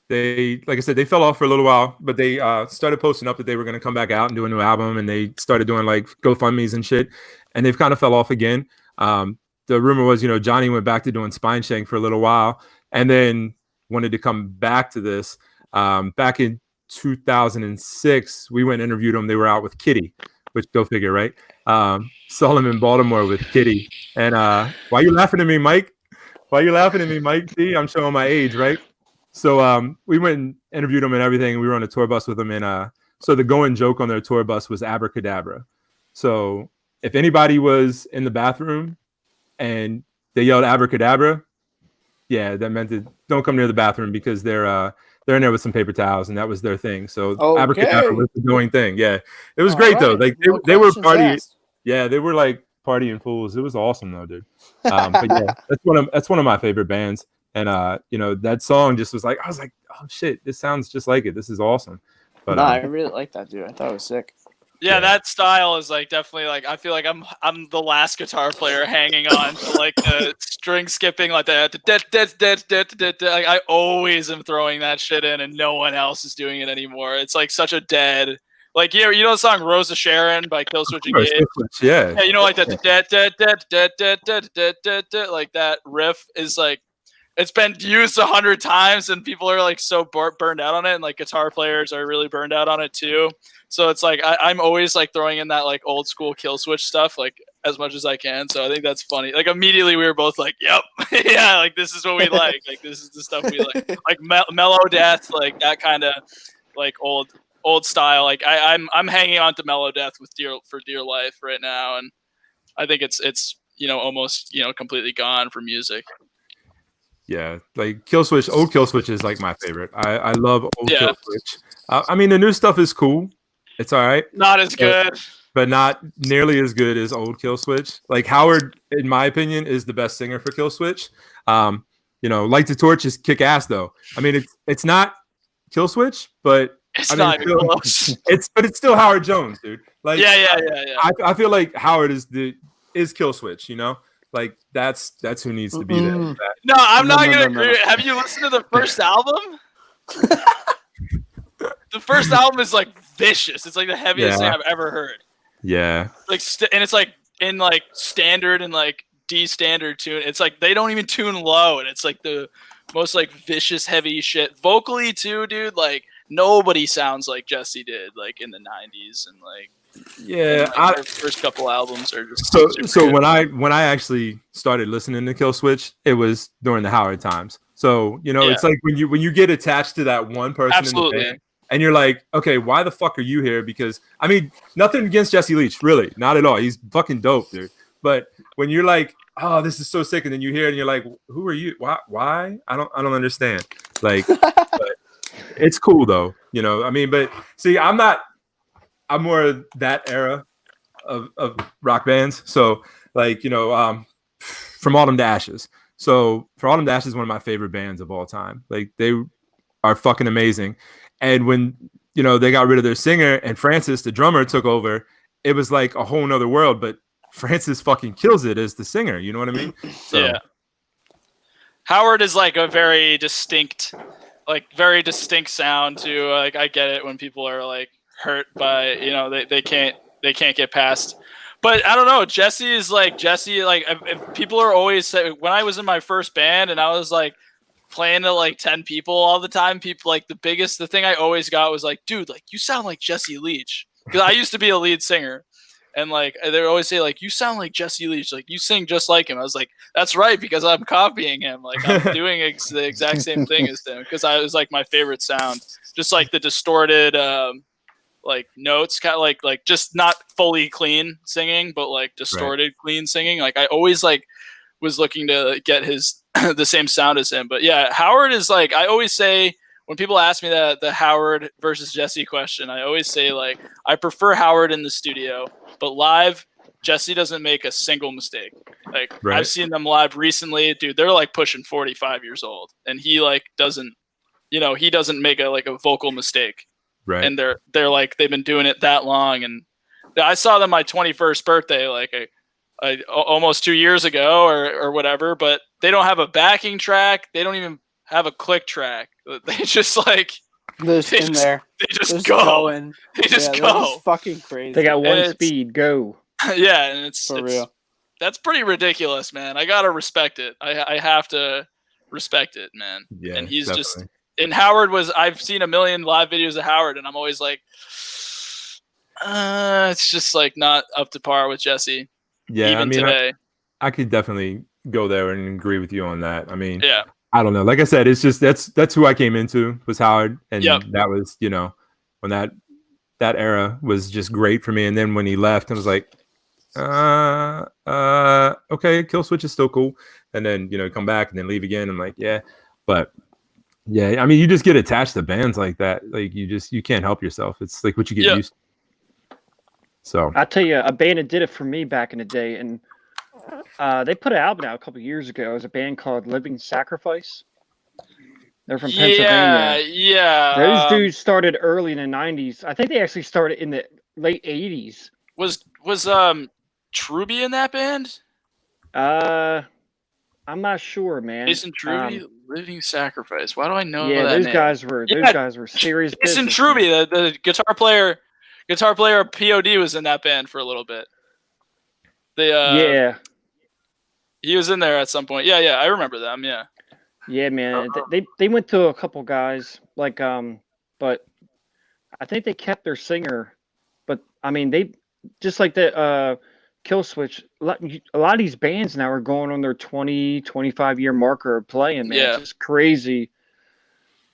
They, like I said, they fell off for a little while, but they started posting up that they were going to come back out and do a new album, and they started doing like GoFundMe's and shit, and they've kind of fell off again. The rumor was, Johnny went back to doing Spineshank for a little while, and then wanted to come back to this. Back in 2006, we went and interviewed them. They were out with Kitty, which go figure, right? Saw them in Baltimore with Kitty. And why are you laughing at me, Mike? Why are you laughing at me, Mike? See, I'm showing my age, right? So we went and interviewed them and everything. We were on a tour bus with them. And so the going joke on their tour bus was Abracadabra. So if anybody was in the bathroom and they yelled Abracadabra, yeah, that meant that don't come near the bathroom because they're in there with some paper towels, and that was their thing. So Abracadabra was the going thing. Yeah, it was great though. Like they were partying. Yeah, they were like partying fools. It was awesome though, dude. But yeah, that's one of my favorite bands. And that song just was like, I was like, oh shit, this sounds just like it. This is awesome. But I really like that, dude. I thought it was sick. Yeah, that style is like definitely like I feel like I'm the last guitar player hanging on to like the string skipping like that. Like I always am throwing that shit in, and no one else is doing it anymore. It's like such a dead. Like you know the song "Rosa Sharon" by Killswitch Engage. Yeah. Yeah, like that. Like that riff is like. It's been used 100 times, and people are like so burned out on it, and like guitar players are really burned out on it too. So it's like I'm always like throwing in that like old school Killswitch stuff like as much as I can. So I think that's funny. Like immediately we were both like, "Yep, yeah, like this is what we like. Like this is the stuff we like mellow death, like that kind of like old style. Like I'm hanging on to mellow death with dear life right now, and I think it's almost completely gone for music. Yeah, like old Killswitch is like my favorite. I love old Killswitch. I mean, the new stuff is cool. It's all right. Not as good. But not nearly as good as old Killswitch. Like Howard, in my opinion, is the best singer for Killswitch. Light the Torch is kick ass though. I mean, it's not Killswitch, but it's not even close. It's still Howard Jones, dude. Like yeah. I feel like Howard is Killswitch. Like that's who needs to be there. No, I'm not gonna agree. Have you listened to the first album? The first album is like vicious. It's like the heaviest thing I've ever heard. Yeah. Like and it's like in like standard and like D standard tune. It's like they don't even tune low, and it's like the most like vicious heavy shit. Vocally too, dude. Like nobody sounds like Jesse did like in the 90s and like. Yeah, their first couple albums are just so when I actually started listening to Killswitch, it was during the Howard times. So it's like when you get attached to that one person in the band, and you're like, okay, why the fuck are you here? Because I mean, nothing against Jesse Leach, really, not at all. He's fucking dope, dude. But when you're like, oh, this is so sick, and then you hear it, and you're like, who are you? Why? I don't understand. Like, but it's cool though, I mean, but see, I'm more of that era of rock bands. So like, From Autumn to Ashes. So From Autumn to Ashes is one of my favorite bands of all time. Like they are fucking amazing. And when, they got rid of their singer and Francis, the drummer, took over, it was like a whole nother world, but Francis fucking kills it as the singer. You know what I mean? So. Yeah. Howard is like a very distinct sound too. Like I get it when people are like, hurt by they can't get past, but I don't know. Jesse like if people are always saying when I was in my first band and I was like playing to like 10 people all the time, people like the thing I always got was like, dude, like you sound like Jesse Leach. Because I used to be a lead singer. And like they would always say, like, you sound like Jesse Leach, like you sing just like him. I was like, that's right, because I'm copying him. Like I'm doing the exact same thing as him because I was like my favorite sound. Just like the distorted like notes, kind of like just not fully clean singing, but like distorted clean singing. Like I always like was looking to get his the same sound as him. But yeah, Howard is like, I always say when people ask me that the Howard versus Jesse question, I always say like I prefer Howard in the studio, but live Jesse doesn't make a single mistake. Like I've seen them live recently, dude. They're like pushing 45 years old, and he like doesn't, he doesn't make a vocal mistake. Right. And they're like they've been doing it that long, and I saw them my 21st birthday, like almost 2 years ago or whatever. But they don't have a backing track. They don't even have a click track. They just like They just go. Going. They just They're go. just fucking crazy. They got one speed. Go. Yeah, and it's real. That's pretty ridiculous, man. I gotta respect it. I have to respect it, man. Yeah, and he's definitely. just. And Howard I've seen a million live videos of Howard, and I'm always like, it's just like not up to par with Jesse. Yeah, even today. I could definitely go there and agree with you on that. I mean, yeah. I don't know. Like I said, it's just that's who I came into was Howard, and that was when that era was just great for me. And then when he left, I was like, okay, Kill Switch is still cool. And then come back and then leave again. I'm like, yeah, but yeah, I mean, you just get attached to bands like that. Like you can't help yourself. It's like what you get used to. So I'll tell you, a band that did it for me back in the day, and they put an album out a couple years ago. It was a band called Living Sacrifice. They're from Pennsylvania. Yeah. Those dudes started early in the 90s. I think they actually started in the late 80s. Was Truby in that band? I'm not sure, man. Jason Truby, Living Sacrifice. Why do I know that those name? guys were serious. Jason business, Truby, the guitar player of POD was in that band for a little bit. He was in there at some point. Yeah, I remember them. Yeah. Yeah, man. They went to a couple guys but I think they kept their singer. But I mean, they just like the Kill Switch. A lot of these bands now are going on their 20, 25 year marker of playing. Man, it's just crazy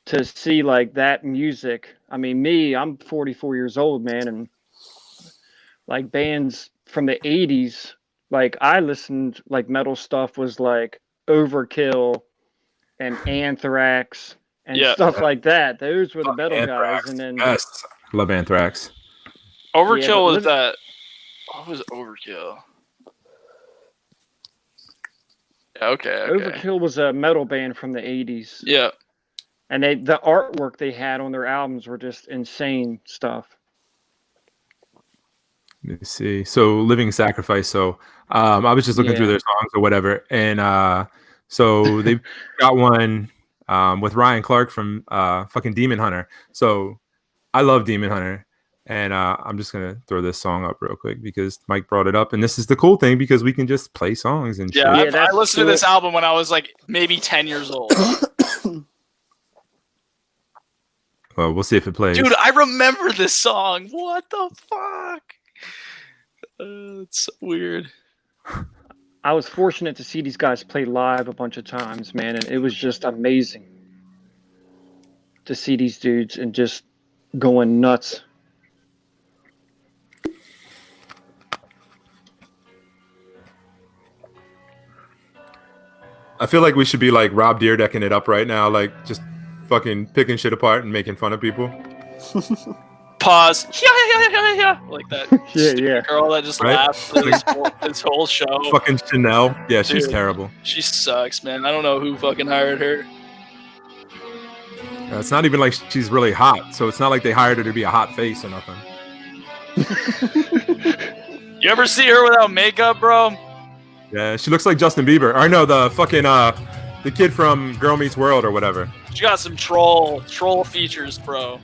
to see like that music. I mean, I'm 44 years old, man, and like bands from the 80s. Like I listened, like metal stuff was like Overkill and Anthrax and stuff like that. Those were the metal Anthrax. guys. And then yes, love Anthrax. Overkill was that. What was Overkill? Yeah, okay. Overkill was a metal band from the 80s. Yeah. And the artwork they had on their albums were just insane stuff. Let me see. So Living Sacrifice. So I was just looking through their songs or whatever. And so they got one with Ryan Clark from fucking Demon Hunter. So I love Demon Hunter. And I'm just going to throw this song up real quick because Mike brought it up. And this is the cool thing because we can just play songs and shit. I listened to this album when I was like maybe 10 years old. Well, we'll see if it plays. Dude, I remember this song. What the fuck? It's so weird. I was fortunate to see these guys play live a bunch of times, man. And it was just amazing to see these dudes and just going nuts. I feel like we should be like Rob Deerdecking it up right now, like just fucking picking shit apart and making fun of people. Pause. Yeah. Like that yeah. girl that just laughed this whole show. Fucking Chanel. Yeah, she's terrible. She sucks, man. I don't know who fucking hired her. It's not even like she's really hot, so it's not like they hired her to be a hot face or nothing. You ever see her without makeup, bro? Yeah, she looks like Justin Bieber. Or no, the fucking the kid from Girl Meets World or whatever. She got some troll features, bro.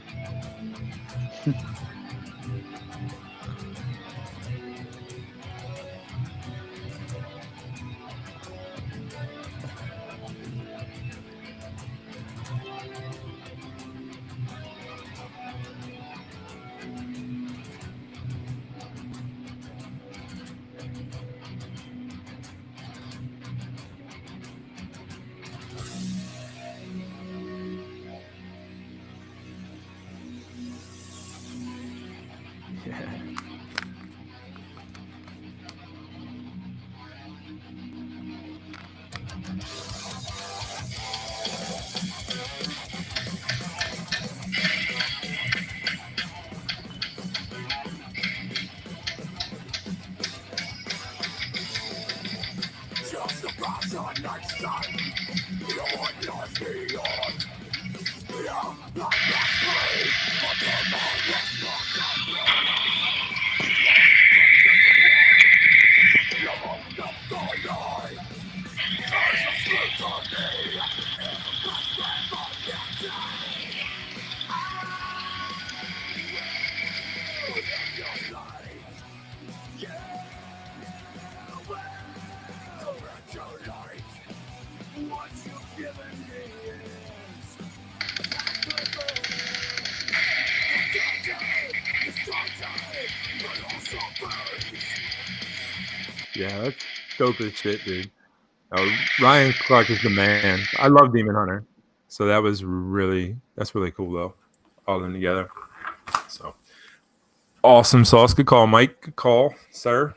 Yeah, that's dope as shit, dude. Ryan Clark is the man. I love Demon Hunter, so that's really cool though. All of them together. So awesome sauce. Good call, Mike. Good call, sir.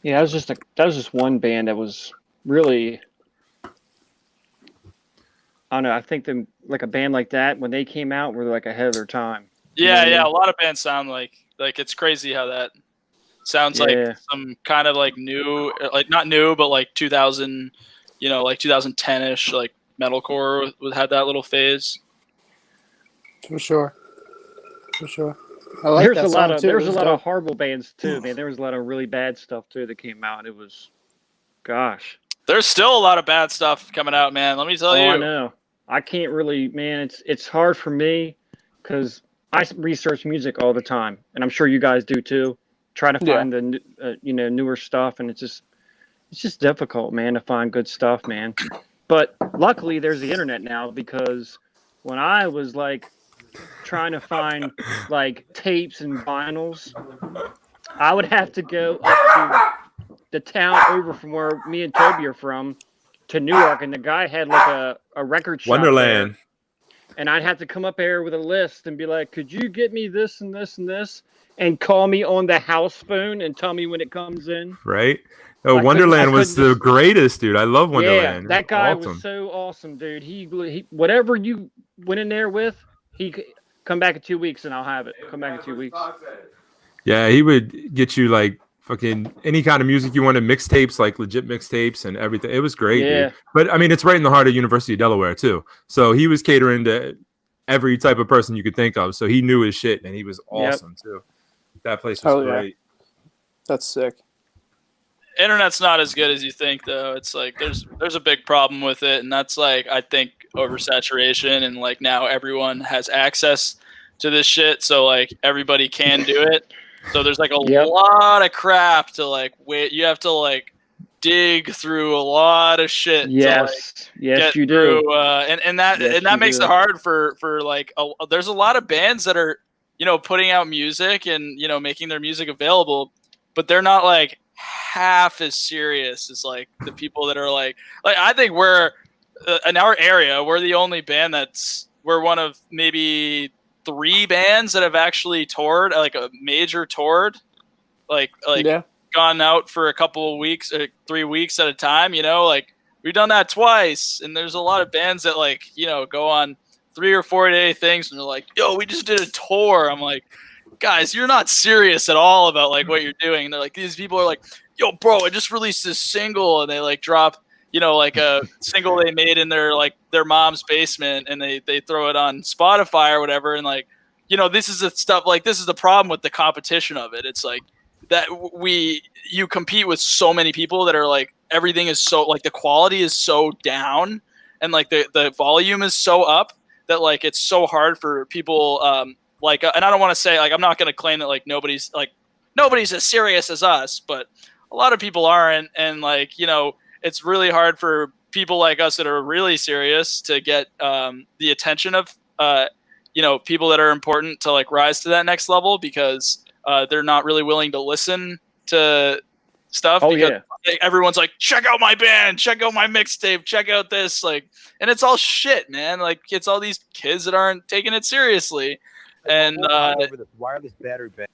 Yeah, that was just one band that was really. I don't know. I think like a band like that when they came out were like ahead of their time. Yeah, yeah. A lot of bands sound like it's crazy how that sounds like some kind of like new, like not new, but like 2000, like 2010ish, like metalcore had that little phase. For sure. I like There's that a song lot too. of a lot of horrible bands too, man. There was a lot of really bad stuff too that came out. It was, gosh. There's still a lot of bad stuff coming out, man. Let me tell you. I know. I can't really, man. It's hard for me because I research music all the time, and I'm sure you guys do too. Try to find the newer stuff, and it's just difficult, man, to find good stuff, man. But luckily, there's the internet now, because when I was like trying to find like tapes and vinyls, I would have to go up to the town over from where me and Toby are from to Newark, and the guy had like a record shop Wonderland there. And I'd have to come up there with a list and be like, could you get me this and this and this, and call me on the house phone and tell me when it comes in. Right? Oh, Wonderland was the greatest, dude. I love Wonderland. Yeah, that guy awesome. was so awesome, dude. He whatever you went in there with, he come back in 2 weeks and I'll have it. Come back in 2 weeks. Yeah, he would get you like fucking any kind of music you wanted, mixtapes, like legit mixtapes and everything. It was great, dude. But I mean, it's right in the heart of University of Delaware too. So he was catering to every type of person you could think of. So he knew his shit, and he was awesome too. That place was great. That's sick. Internet's not as good as you think, though. It's like there's a big problem with it, and that's like I think oversaturation, and like now everyone has access to this shit, so like everybody can do it. So there's like a lot of crap to like wait. You have to like dig through a lot of shit. Yes, to, like, yes, you do. And that makes it hard for like there's a lot of bands that are putting out music and making their music available, but they're not like half as serious as like the people that are like I think we're in our area we're the only band we're one of maybe 3 bands that have actually toured, like a major toured, like gone out for a couple of weeks, 3 weeks at a time. Like we've done that twice, and there's a lot of bands that like go on 3 or 4 day things, and they're like, "Yo, we just did a tour." I'm like, guys, you're not serious at all about like what you're doing. And they're like, these people are like, "Yo, bro, I just released this single," and they like drop like a single they made in their mom's basement, and they throw it on Spotify or whatever. And like, this is the stuff, like this is the problem with the competition of it. It's like that you compete with so many people that are like, everything is so like the quality is so down, and like the volume is so up that like, it's so hard for people. And I don't want to say like, I'm not going to claim that like nobody's as serious as us, but a lot of people aren't. And like, it's really hard for people like us that are really serious to get the attention of, people that are important to like rise to that next level, because they're not really willing to listen to stuff. Everyone's like, check out my band, check out my mixtape, check out this, like, and it's all shit, man. Like it's all these kids that aren't taking it seriously. And over this wireless battery bank.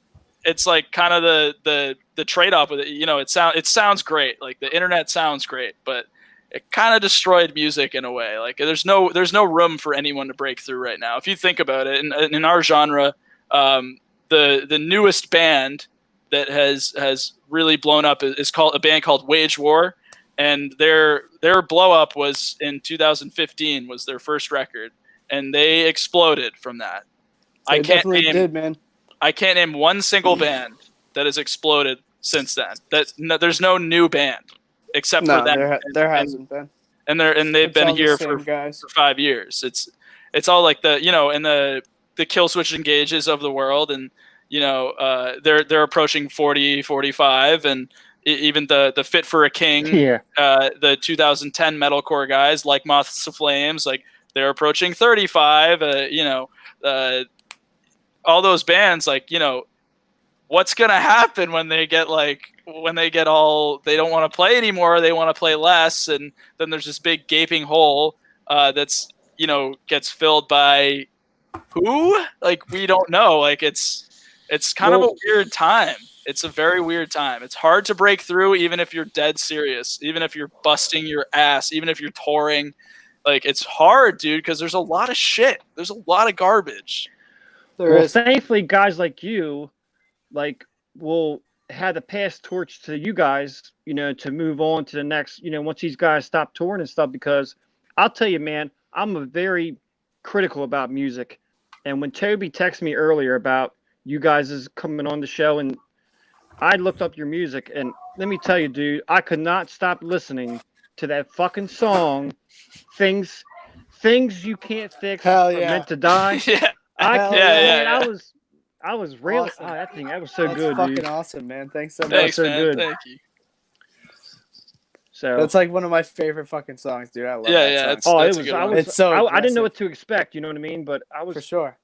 It's like kind of the trade-off with it. It sounds great. Like the internet sounds great, but it kind of destroyed music in a way. Like there's no room for anyone to break through right now. If you think about it, in our genre, the newest band that has really blown up is called a band called Wage War, and their blow up was in 2015 was their first record, and they exploded from that. They definitely did, man. I can't name one single band that has exploded since then. There's no new band except for them. There hasn't been. And they've been here for 5 years. It's all like the Killswitch Engages of the world, and they're approaching 40, 45, and even the Fit for a King, the 2010 metalcore guys like Moths to Flames, like they're approaching 35. All those bands, like, what's gonna happen when they get all, they don't want to play anymore, they want to play less, and then there's this big gaping hole that's gets filled by who? Like, we don't know. Like, it's kind of a weird time. It's a very weird time. It's hard to break through, even if you're dead serious, even if you're busting your ass, even if you're touring. Like, it's hard, dude, because there's a lot of shit. There's a lot of garbage. Thankfully, guys like you, will have the pass torch to you guys, to move on to the next, once these guys stop touring and stuff. Because I'll tell you, man, I'm a very critical about music. And when Toby texted me earlier about you guys is coming on the show, and I looked up your music, and let me tell you, dude, I could not stop listening to that fucking song, Things You Can't Fix, Hell Are yeah. Meant to Die. I was really Awesome. that was so That's good, fucking dude. awesome, man. Thanks so much. Thanks, so man. good. Thank you. So That's like one of my favorite fucking songs, dude. I love that song. It's a good one. It's so I didn't know aggressive. what to expect, you know what I mean? But I was For sure.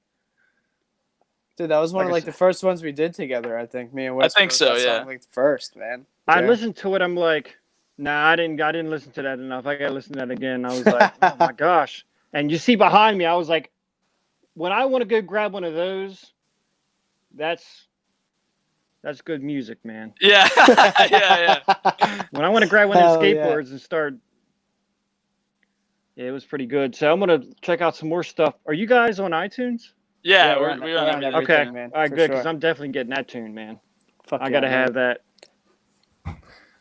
Dude, that was one Like of I the first ones we did together, I think. Me and Wes. I think wrote so, that yeah. song, first, man. I Yeah. listened to it, I'm like, nah, I didn't listen to that enough. I gotta listen to that again. I was like, oh my gosh. And you see behind me, I was like, when I want to go grab one of those, that's good music, man. Yeah. yeah. When I want to grab one of Hell those yeah. skateboards and start, it was pretty good. So I'm gonna check out some more stuff. Are you guys on iTunes? Yeah, we're on we're on everything. everything, Okay, man, all right, for good, because sure. I'm definitely getting that tune, man. Fuck I yeah, gotta man. have that.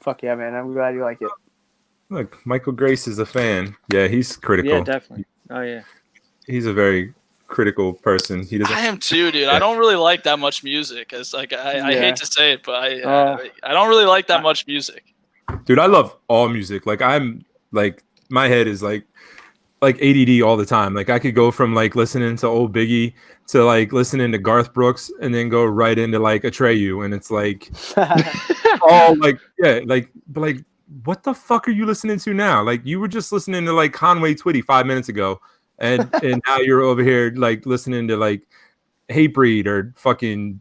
Fuck yeah, man. I'm glad you like it. Look, Michael Grace is a fan. Yeah, he's critical. Yeah, definitely. Oh yeah. He's a very critical person. He doesn't. I am too, dude. I don't really like that much music. It's like I Yeah. hate to say it, but I don't really like that much music. Dude, I love all music. Like, I'm like, my head is like ADD all the time. Like, I could go from like listening to old Biggie to like listening to Garth Brooks and then go right into like Atreyu, and it's like all like, yeah, like, but like, what the fuck are you listening to now? Like, you were just listening to like Conway Twitty 5 minutes ago, and now you're over here like listening to like Hatebreed or fucking,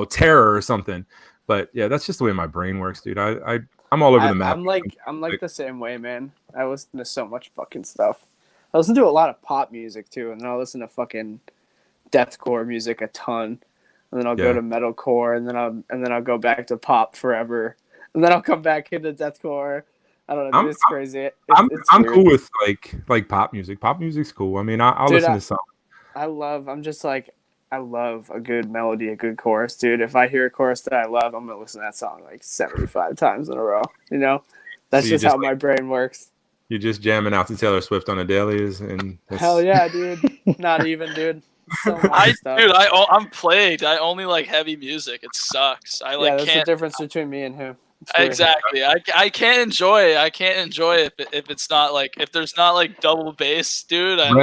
Terror or something. But yeah, that's just the way my brain works, dude. I'm all over the map. I'm like the same way, man. I listen to so much fucking stuff. I listen to a lot of pop music too, and then I'll listen to fucking deathcore music a ton, and then I'll go to metalcore, and then I'll go back to pop forever, and then I'll come back into deathcore. I don't know, dude, it's crazy. I'm weird. cool with like pop music. Pop music's cool. I mean, I'll Dude, listen to some. I love a good melody, a good chorus, dude. If I hear a chorus that I love, I'm gonna listen to that song like 75 times in a row. That's So you just how just, my brain works. You're just jamming out to Taylor Swift on a daily, and Hell yeah, dude. Not even, dude. So much stuff. I'm plagued. I only like heavy music. It sucks. I Yeah, that's can't. the difference between me and him. It's weird. Exactly. I can't enjoy if it's not like, if there's not like double bass, dude. I'm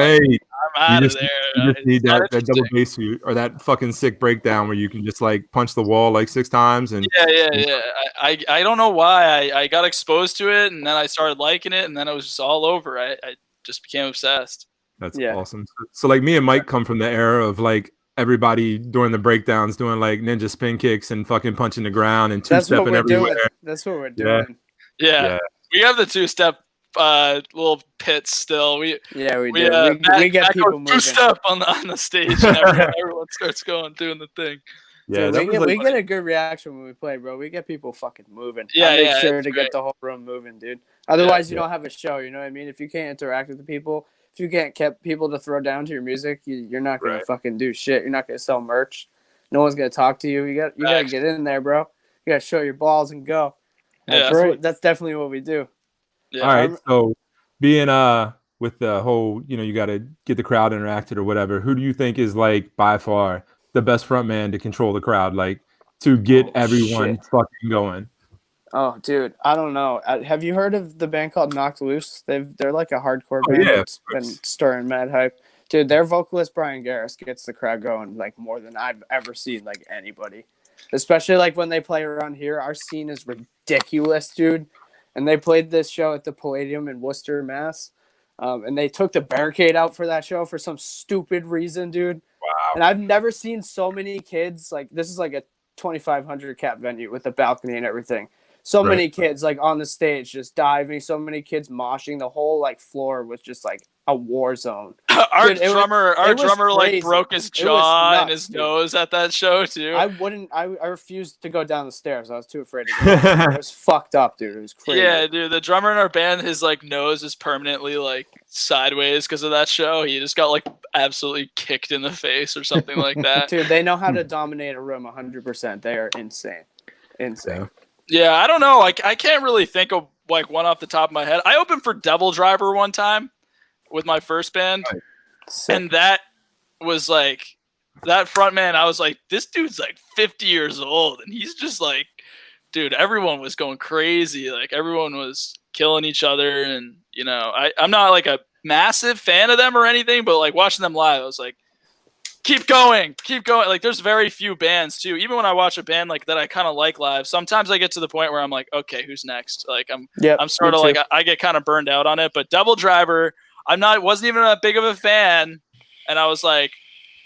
out of there. You just need It's not that double interesting. bass or that fucking sick breakdown where you can just like punch the wall like 6 times and Yeah. I don't know why I got exposed to it, and then I started liking it, and then it was just all over. I just became obsessed. That's awesome. So like me and Mike come from the era of like everybody during the breakdowns doing like ninja spin kicks and fucking punching the ground and two-stepping everywhere. That's what we're doing. Yeah. We have the two-step little pits still. We do. Matt We get people moving. Two-step on the stage, and everyone starts doing the thing. Yeah, Dude, we get a good reaction when we play, bro. We get people fucking moving. Yeah, I make yeah, sure it's to great. get the whole room moving, dude. Otherwise, you don't have a show. You know what I mean? If you can't interact with the people, if you can't get people to throw down to your music, you're not gonna fucking do shit. You're not gonna sell merch. No one's gonna talk to you. You gotta Facts. get in there, bro. You gotta show your balls and go. Yeah. That's definitely what we do. Yeah. All right. So being with the whole, you got to get the crowd interacted or whatever. Who do you think is like by far the best front man to control the crowd, like to get everyone fucking going? Oh, dude, I don't know. Have you heard of the band called Knocked Loose? They're like a hardcore band that's been stirring mad hype. Dude, their vocalist Brian Garris gets the crowd going like more than I've ever seen like anybody. Especially like when they play around here, our scene is ridiculous, dude. And they played this show at the Palladium in Worcester, Mass. And they took the barricade out for that show for some stupid reason, dude. Wow. And I've never seen so many kids. Like, this is like a 2,500 cap venue with a balcony and everything. So many kids like on the stage just diving. So many kids moshing. The whole like floor was just like a war zone. Our Dude, drummer like crazy. broke his It was jaw and nuts, his dude. nose at that show too. I refused to go down the stairs. I was too afraid to go. It was fucked up, dude. It was crazy. Yeah, dude. The drummer in our band, his like nose is permanently like sideways because of that show. He just got like absolutely kicked in the face or something like that. Dude, they know how to dominate a room 100%. They are insane. Insane. Yeah, I don't know. I can't really think of like one off the top of my head. I opened for Devil Driver one time with my first band, and that was like that front man. I was like, this dude's like 50 years old, and he's just like, dude. Everyone was going crazy. Like everyone was killing each other, and I'm not like a massive fan of them or anything, but like watching them live, I was like, keep going. Like there's very few bands too. Even when I watch a band like that I kind of like live, sometimes I get to the point where I'm like, okay, who's next? Like I'm sort of like I get kind of burned out on it. But Devil Driver, wasn't even that big of a fan, and I was like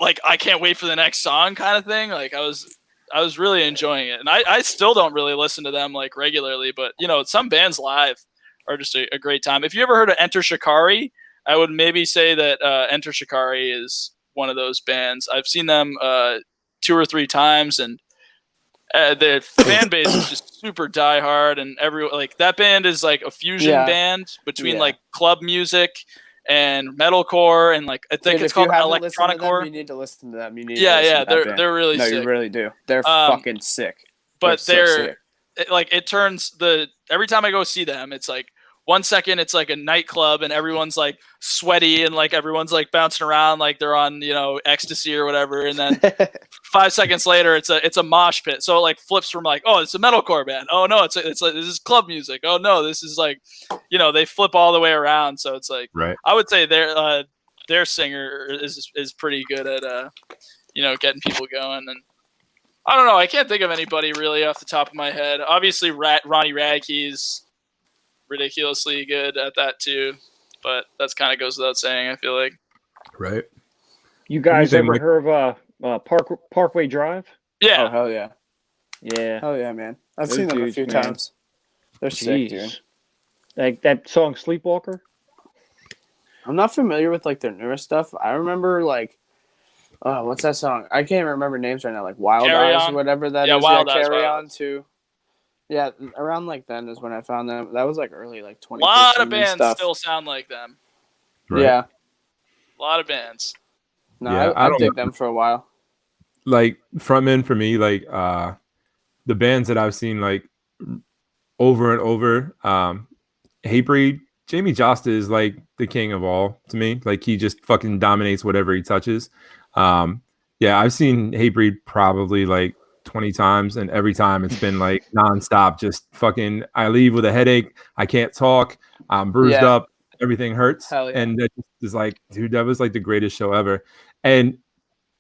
I can't wait for the next song kind of thing. Like I was really enjoying it, and I still don't really listen to them like regularly, but some bands live are just a great time. If you ever heard of Enter Shikari, I would maybe say that Enter Shikari is one of those bands. I've seen them 2 or 3 times, and the fan base is just super diehard, and that band is like a fusion band between like club music and metalcore, and like I think it's called electronic core. You need to listen to them. They're really sick. You really do. They're fucking sick. But it turns every time I go see them, it's like 1 second it's like a nightclub and everyone's like sweaty and like everyone's like bouncing around like they're on ecstasy or whatever, and then 5 seconds later it's a mosh pit. So it like flips from like, oh, it's a metalcore band, oh no, it's like this is club music, oh no, this is like they flip all the way around. So it's like I would say their singer is pretty good at getting people going. And I don't know, I can't think of anybody really off the top of my head. Obviously Ronnie Radke's ridiculously good at that too, but that's kind of goes without saying, I feel like. Right. You guys ever heard of Parkway Drive? Yeah. Oh hell yeah. Yeah. Hell yeah, man. I've seen them a few times. They're sick, dude. Like that song Sleepwalker? I'm not familiar with like their newer stuff. I remember like what's that song? I can't remember names right now, like Wild Eyes or whatever that is. Wild Eyes, Carry On too. Yeah, around like then is when I found them. That was like early, like 20. A lot of bands still sound like them. Right. Yeah. A lot of bands. No, I dig them for a while. Like frontmen for me, like the bands that I've seen like over and over, Hatebreed, Jamie Josta is like the king of all to me. Like he just fucking dominates whatever he touches. Yeah, I've seen Hatebreed probably like 20 times, and every time it's been like nonstop, just fucking I leave with a headache, I can't talk, I'm bruised up, everything hurts. And that is like, dude, that was like the greatest show ever. And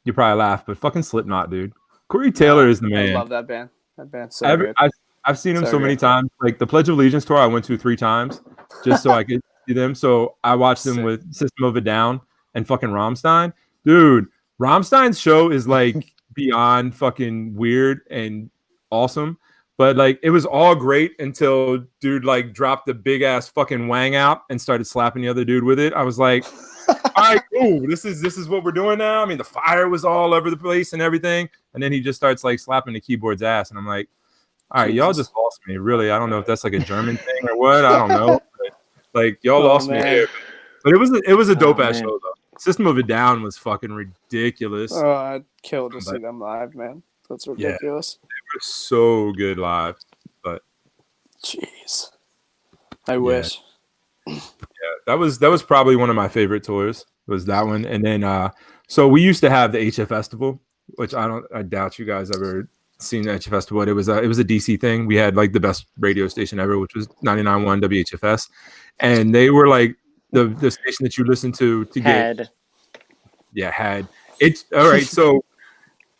you probably laugh, but fucking Slipknot, dude. Corey Taylor is the man. I love that band. That band's so good. I've seen him so many times. Like the Pledge of Allegiance tour I went to 3 times just so I could see them. So I watched them with System of a Down and fucking Rammstein. Dude, Rammstein's show is like beyond fucking weird and awesome, but like it was all great until dude like dropped the big ass fucking wang out and started slapping the other dude with it. I was like, all right, cool, this is what we're doing now. I mean, the fire was all over the place and everything, and then he just starts like slapping the keyboard's ass, and I'm like, all right, y'all just lost me, really. I don't know if that's like a German thing or what, I don't know, but, like y'all lost me here. But it was a dope ass show though. System of a Down was fucking ridiculous. Oh, I'd kill to But- see them live, man. That's Yeah. ridiculous. They were so good live. Jeez. I wish. That was probably one of my favorite tours, was that one. And then so we used to have the HF Festival, which I doubt you guys ever seen the HF Festival, but it was a DC thing. We had like the best radio station ever, which was 99.1 WHFS, and they were like the station that you listen to Had. had it's all right. So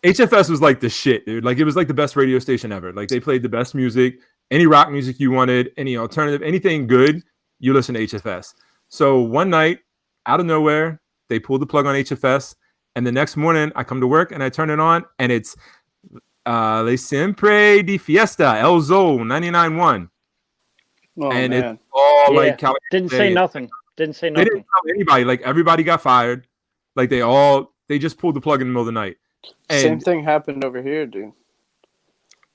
HFS was like the shit, dude. Like it was like the best radio station ever. Like they played the best music, any rock music you wanted, any alternative, anything good, you listen to HFS. So one night, out of nowhere, they pulled the plug on HFS, and the next morning I come to work and I turn it on, and it's Le Siempre di Fiesta, El Zol 99.1. Oh, and man. it's all Yeah. like California. Didn't say nothing. Didn't say They nothing. didn't tell anybody. Like everybody got fired. Like they just pulled the plug in the middle of the night. Same And thing happened over here, dude.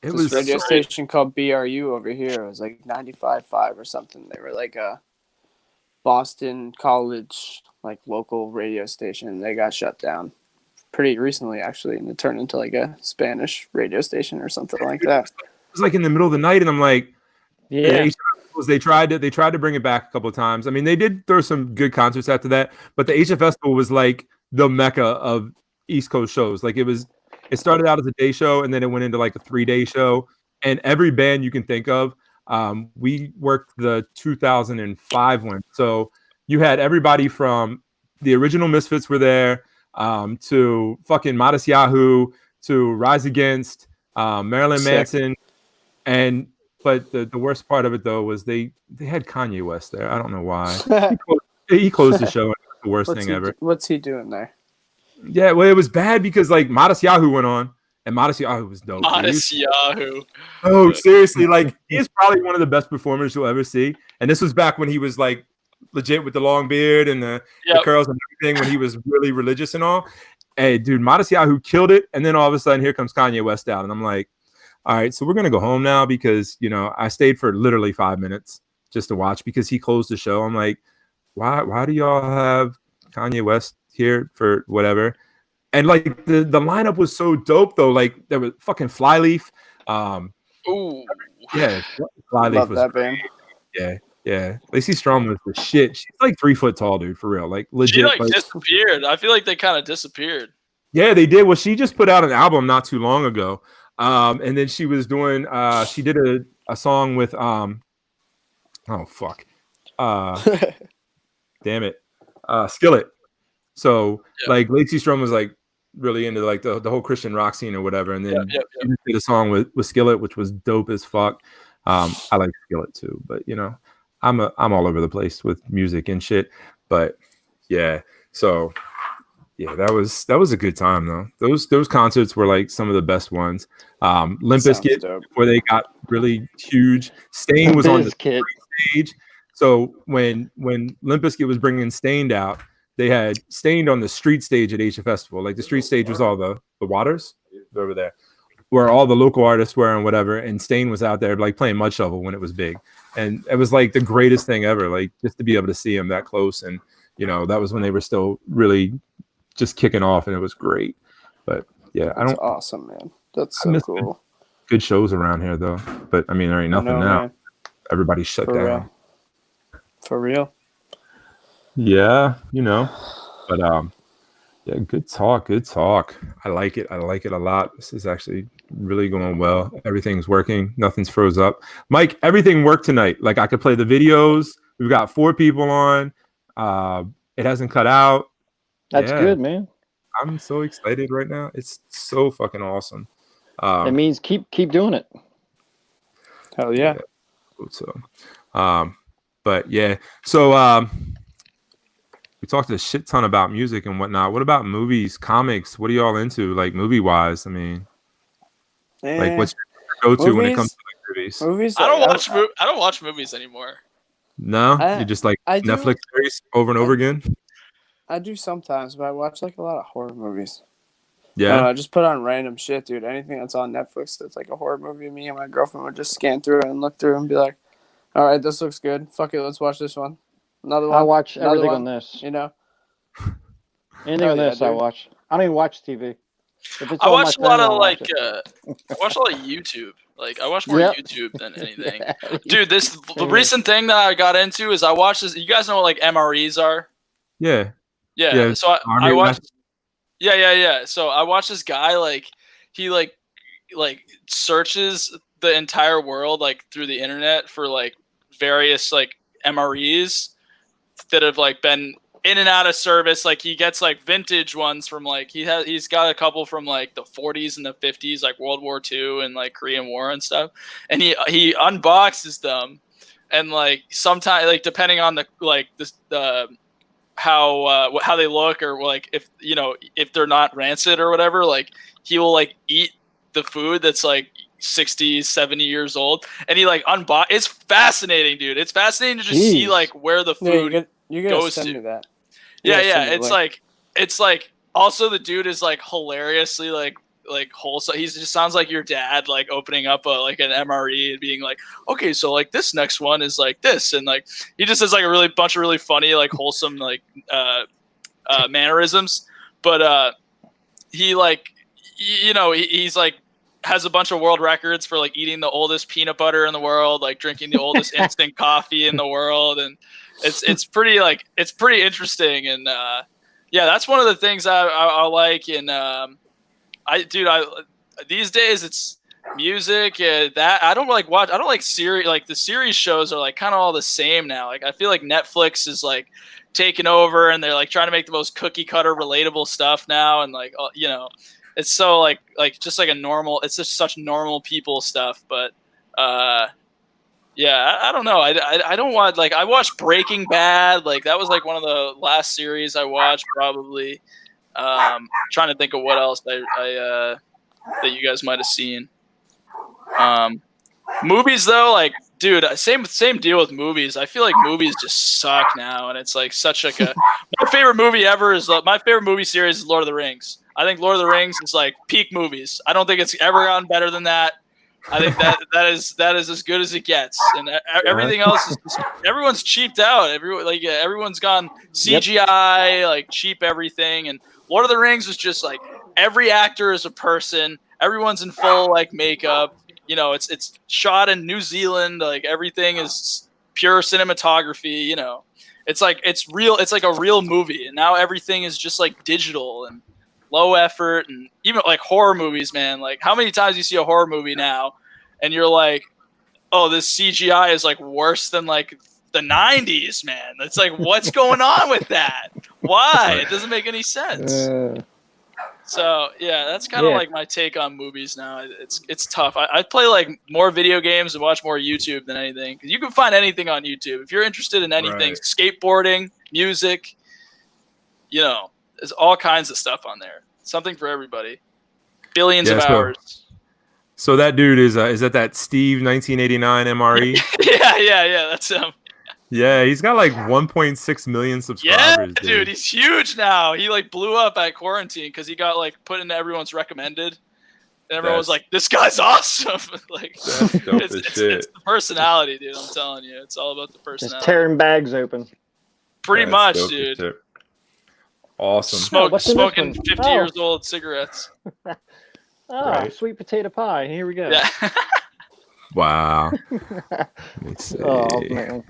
it This was radio so- station called BRU over here. It was like 95.5 or something. They were like a Boston College, like local radio station. They got shut down pretty recently, actually, and it turned into like a Spanish radio station or something like that. it was like in the middle of the night, and I'm like, Yeah. the HF they tried to bring it back a couple of times. I mean, they did throw some good concerts after that, but the HF Festival was like the mecca of East Coast shows. Like it started out as a day show, and then it went into like a 3-day show, and every band you can think of. We worked the 2005 one, so you had everybody from the original Misfits were there, to fucking Modest Yahoo, to Rise Against, Marilyn Sick. Manson, but the worst part of it though was they had Kanye West there. I don't know why. He closed the show, and it was the worst thing ever. What's he doing there? Yeah, well, it was bad because like Modest Yahoo went on, and Modest Yahoo was dope. dude. Modest Yahoo. Oh, seriously, like he's probably one of the best performers you'll ever see. And this was back when he was like legit with the long beard and the Yep. curls and everything, when he was really religious and all. Hey, dude, Modest Yahoo killed it. And then all of a sudden, here comes Kanye West out, and I'm like, all right, so we're gonna go home now because I stayed for literally 5 minutes just to watch because he closed the show. I'm like, why do y'all have Kanye West here for whatever? And like the lineup was so dope though. Like there was fucking Flyleaf. Ooh. Yeah, Flyleaf Love was that band. yeah. Lacey Strom was the shit. She's like 3 foot tall, dude, for real. Like legit. She like like- disappeared. I feel like they kind of disappeared. yeah, they did. Well, she just put out an album not too long ago. And then she was doing she did a song with oh fuck. Damn it. Skillet. So Yeah. like Lacey Strom was like really into like the whole Christian rock scene or whatever. And then Yep. she just did a song with Skillet, which was dope as fuck. I like Skillet too, but I'm all over the place with music and shit. But yeah, so yeah, that was a good time though. Those concerts were like some of the best ones. Limp Sounds Bizkit, dope. where they got really huge. Stain was on the Bizkit. stage. So when Limp Bizkit was bringing Stained out, they had Stained on the street stage at HF Festival. Like the street stage was all the Waters over there, where all the local artists were and whatever. And Stain was out there like playing Mud Shovel when it was big, and it was like the greatest thing ever. Like just to be able to see him that close, and that was when they were still really just kicking off, and it was great. But yeah, I That's don't awesome, man. That's I so miss cool. good shows around here though. But I mean, there ain't I nothing know, now. man. Everybody's shut For down. real. For real. Yeah, but yeah, good talk. I like it a lot. This is actually really going well. Everything's working. Nothing's froze up. Mike, everything worked tonight. Like I could play the videos. We've got 4 people on. It hasn't cut out. That's Yeah. good, man. I'm so excited right now. It's so fucking awesome. That means keep doing it. Hell yeah. So, but yeah. So, we talked a shit ton about music and whatnot. What about movies, comics? What are y'all into, like movie wise? I mean, like what's your go-to when it comes to like, movies? Movies. I don't like, watch. I don't watch movies anymore. No, I- you just like I do- Netflix series over and over again. I do sometimes, but I watch like a lot of horror movies. Yeah, I just put on random shit, dude. Anything that's on Netflix that's like a horror movie, me and my girlfriend would just scan through it and look through it and be like, all right, this looks good. Fuck it, let's watch this one. Another one. I watch Another everything one. on this. You know? Anything Oh, on yeah, this I dude. watch. I don't even watch TV. If it's I on my watch a phone, lot I'll of watch like it. I watch a lot of YouTube. Like I watch more Yep. YouTube than anything. Yeah. Dude, the Same here. recent thing that I got into is I watched this. You guys know what like MREs are? Yeah. Yeah. Yeah, So I Army watched. Yeah. So I watched this guy like he like searches the entire world like through the internet for like various like MREs that have like been in and out of service. Like he gets like vintage ones from like he's got a couple from like the 40s and the 50s, like World War II and like Korean War and stuff. And he unboxes them, and like sometimes like depending on the like the how they look, or like if you know if they're not rancid or whatever, like he will like eat the food that's like 60 70 years old, and he like it's fascinating, dude. It's fascinating to just see Jeez. like where the Yeah, food you gotta goes send to. me that. Yeah, Yeah, send me the it's link. like also the dude is like hilariously like wholesome. He just sounds like your dad, like opening up like an MRE and being like, okay, so like this next one is like this, and like he just has like a really bunch of really funny like wholesome like mannerisms. But he like you know he's like has a bunch of world records for like eating the oldest peanut butter in the world, like drinking the oldest instant coffee in the world, and it's pretty like it's pretty interesting. And yeah, that's one of the things I like. And these days it's music that I don't like watch. I don't like series, like the series shows are like kind of all the same now. Like I feel like Netflix is like taking over, and they're like trying to make the most cookie cutter relatable stuff now, and like you know it's so like just like a normal, it's just such normal people stuff. But yeah, I don't know. I don't watch, like I watched Breaking Bad. Like that was like one of the last series I watched probably. Trying to think of what else I that you guys might have seen. Movies though, like dude, same deal with movies. I feel like movies just suck now, and it's like such like a my favorite movie ever is my favorite movie series is Lord of the Rings. I think Lord of the Rings is like peak movies. I don't think it's ever gotten better than that. I think that is as good as it gets, and everything else is just, everyone's cheaped out. Everyone's gone CGI, like cheap everything. And Lord of the Rings was just like every actor is a person. Everyone's in full like makeup. You know, it's shot in New Zealand. Like everything is pure cinematography. You know, it's like it's real. It's like a real movie. And now everything is just like digital and low effort. And even like horror movies, man. Like how many times you see a horror movie now, and you're like, oh, this CGI is like worse than like the 90s, man. It's like, what's going on with that? Why? It doesn't make any sense. So yeah, that's kind of like my take on movies now. It's tough. I play like more video games and watch more YouTube than anything. You can find anything on YouTube if you're interested in anything. Right. Skateboarding, music, you know, there's all kinds of stuff on there. Something for everybody. Billions of hours. So that dude is that Steve 1989 MRE? yeah, that's him. Yeah, he's got like 1.6 million subscribers. Yeah, dude, he's huge now. He like blew up at quarantine because he got like put into everyone's recommended, and everyone was like, "This guy's awesome." Like, that's dope as shit. It's the personality, dude. I'm telling you, it's all about the personality. Just tearing bags open. Pretty much, dude. Awesome. Smoking 50 years old cigarettes. Sweet potato pie. Here we go. Yeah. Wow. Let me see. Oh man.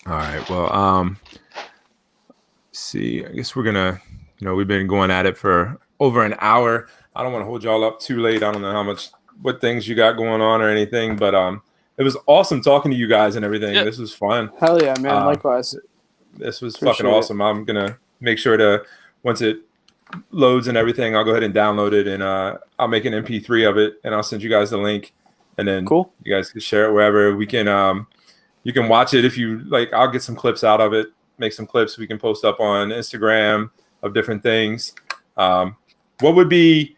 All right. Well, see, I guess we're gonna, we've been going at it for over an hour. I don't want to hold y'all up too late. I don't know what things you got going on or anything, but it was awesome talking to you guys and everything. Yeah. This was fun. Hell yeah, man. Likewise. This was Appreciate fucking awesome. I'm gonna make sure to, once it loads and everything, I'll go ahead and download it, and I'll make an MP3 of it, and I'll send you guys the link, and then cool. You guys can share it wherever. We can you can watch it if you like. I'll get some clips out of it, make some clips we can post up on Instagram of different things. What would be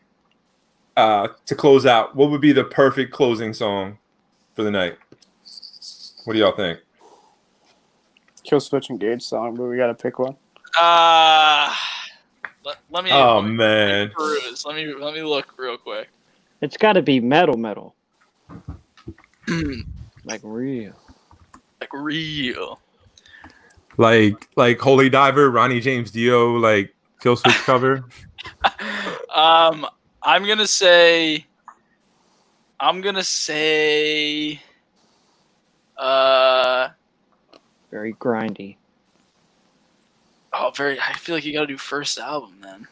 to close out? What would be the perfect closing song for the night? What do y'all think? Kill Switch Engage song, but we gotta pick one. Let me. Oh man. Peruse. Let me look real quick. It's got to be metal. Like real. Like real. Like Holy Diver, Ronnie James Dio, like Kill Switch cover? I'm gonna say. Very grindy. Oh, very. I feel like you gotta do first album then.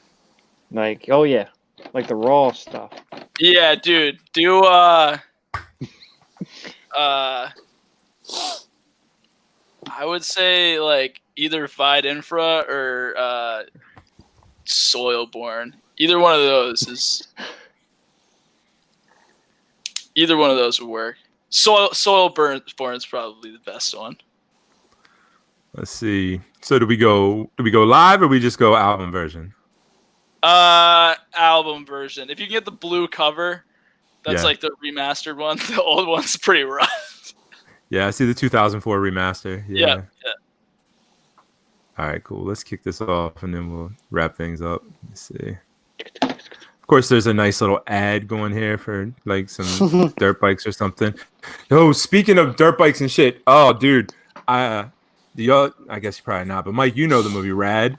Like, oh yeah, like the raw stuff. Yeah, dude. Do I would say like either Vide Infra or Soilborn. Either one of those is. Either one of those would work. Soilborn is probably the best one. Let's see. So do we go live or we just go album version? Album version. If you can get the blue cover, that's Yeah. like the remastered one. The old one's pretty rough. Yeah, I see the 2004 remaster. Yeah. All right, cool. Let's kick this off and then we'll wrap things up. Let's see. Of course, there's a nice little ad going here for like some dirt bikes or something. Oh, speaking of dirt bikes and shit. Oh, dude. I guess probably not, but Mike, you know the movie Rad,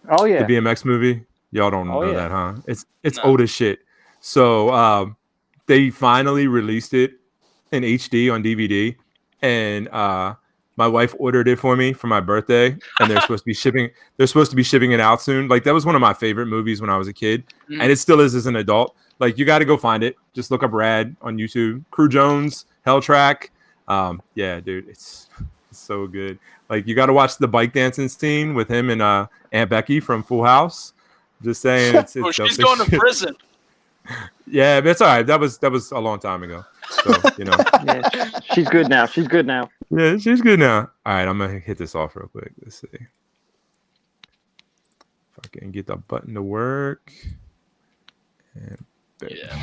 Oh yeah. the BMX movie. Y'all don't Oh, know yeah. that, huh? It's No. old as shit. So they finally released it in HD on DVD, and my wife ordered it for me for my birthday, and they're supposed to be shipping. They're supposed to be shipping it out soon. Like that was one of my favorite movies when I was a kid, and it still is as an adult. Like you got to go find it. Just look up Rad on YouTube. Crew Jones, Hell Track. Yeah, dude, it's so good. Like you got to watch the bike dancing scene with him and Aunt Becky from Full House. Just saying, it's Oh, dope she's as going to shit. prison. Yeah, but it's all right. That was a long time ago. So you know. Yeah, she's good now. She's good now. Yeah, she's good now. All right, I'm gonna hit this off real quick. Let's see if I can get the button to work. And there. Yeah.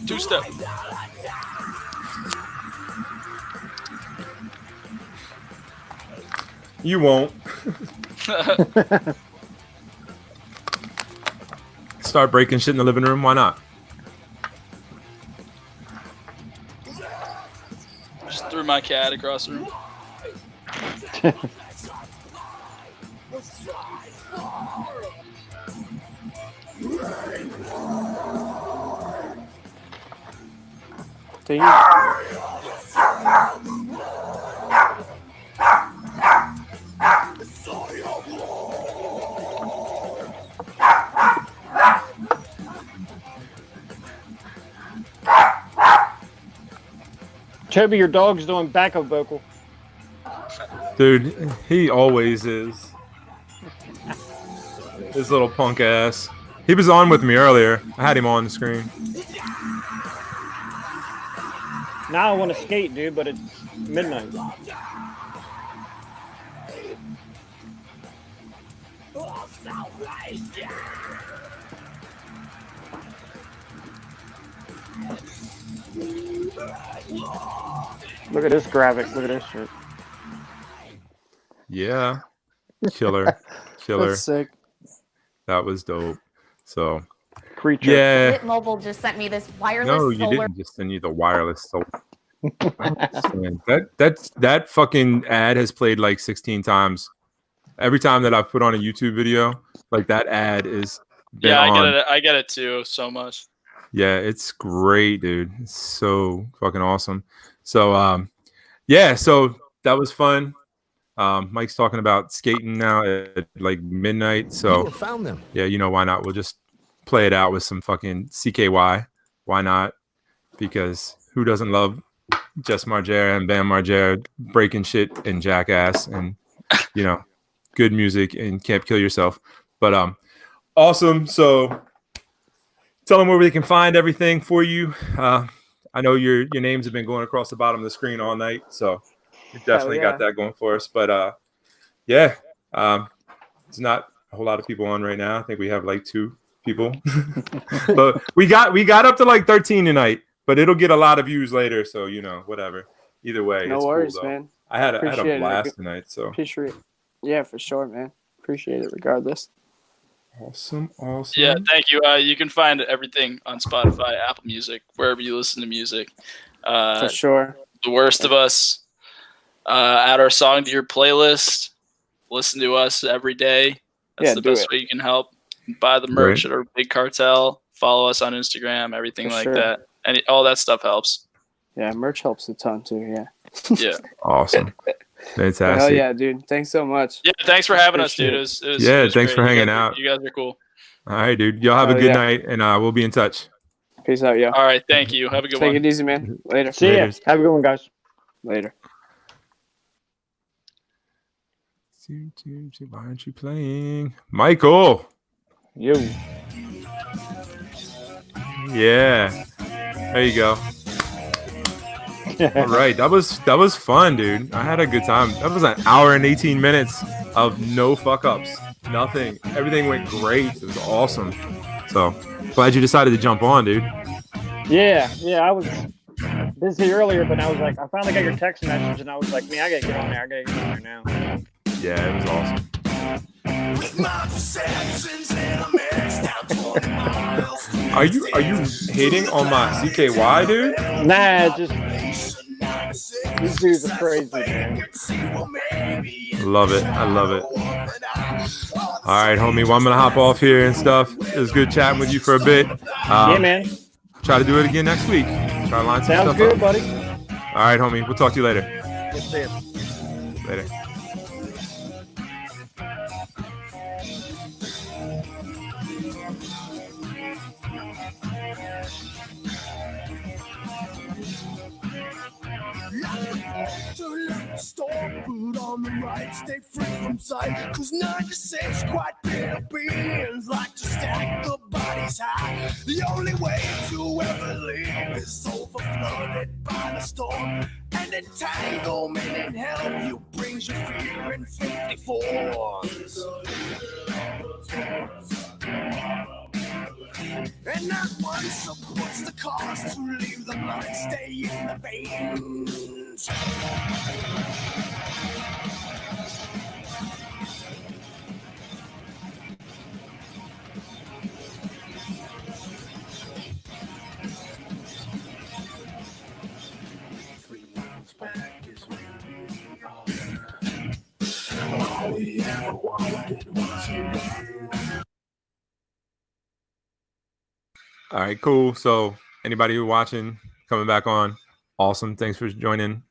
Two-step. You won't. Start breaking shit in the living room. Why not? Just threw my cat across the room. Toby, your dog's doing backup vocal. Dude, he always is. This little punk ass. He was on with me earlier. I had him on the screen. Now I want to skate, dude, but it's midnight. Look at this graphic. Look at this shit. Yeah. Killer. That's sick. That was dope. So, Creature. yeah. Bit Mobile just sent me this wireless No, you solar. didn't just send you the wireless solar. that fucking ad has played like 16 times. Every time that I've put on a YouTube video, like that ad is been Yeah, on. I get it too so much. Yeah, it's great, dude. It's so fucking awesome. So yeah, so that was fun. Mike's talking about skating now at like midnight. So found them. yeah, you know why not? We'll just play it out with some fucking CKY. Why not? Because who doesn't love Jess Margera and Bam Margera breaking shit and Jackass and you know, good music and Can't Kill Yourself. But awesome. So tell them where they can find everything for you. I know your names have been going across the bottom of the screen all night, so you definitely got that going for us. But yeah, it's not a whole lot of people on right now. I think we have like 2 people, but we got up to like 13 tonight. But it'll get a lot of views later, so you know, whatever. Either way, No it's worries, cool, though. man. I had a Appreciate it. blast tonight. So Appreciate it. Yeah, for sure, man. Appreciate it regardless. awesome. Yeah, thank you. You can find everything on Spotify, Apple Music, wherever you listen to music. For sure. The Worst of Us. Add our song to your playlist. Listen to us every day. That's Yeah, the do best it. way you can help. Buy the merch Right. at our Big Cartel. Follow us on Instagram. Everything For like sure. that. And all that stuff helps. Yeah, merch helps a ton too. Yeah. Yeah. Awesome. Fantastic. Hell yeah, dude. Thanks so much. Yeah. Thanks for having us, Appreciate dude. it. It was Yeah, it was thanks for great. hanging out. You guys are cool. All right, dude. Y'all have a Hell good yeah. night, and we'll be in touch. Peace out, yo. All right. Thank you. Have a good Take one. it easy, man. Later. See ya. Laters. Have a good one, guys. Later. Why aren't you playing, Michael? Yo. Yeah. There you go. All right, that was fun, dude. I had a good time. That was an hour and 18 minutes of no fuck ups. Nothing. Everything went great. It was awesome. So glad you decided to jump on, dude. Yeah, I was busy earlier, but I was like, I finally got your text message, and I was like, man, I gotta get on there. I gotta get on there now. Yeah, it was awesome. Are you hating on my CKY, dude? Nah, just these dudes are crazy, man. Love it. I love it. All right, homie. Well, I'm gonna hop off here and stuff. It was good chatting with you for a bit. Yeah, man. Try to do it again next week. Try to line some Sounds stuff good, up. buddy. All right, homie. We'll talk to you later. Yes, sir. Later. Put on the right, stay free from sight. Cause 96 quite bitter beings like to stack the bodies high. The only way to ever leave is over flooded by the storm. And entanglement in hell, you brings your fear in 54s. And not one supports the cause to leave the blood stay in the veins. All right, cool. So anybody who watching, coming back on, awesome. Thanks for joining,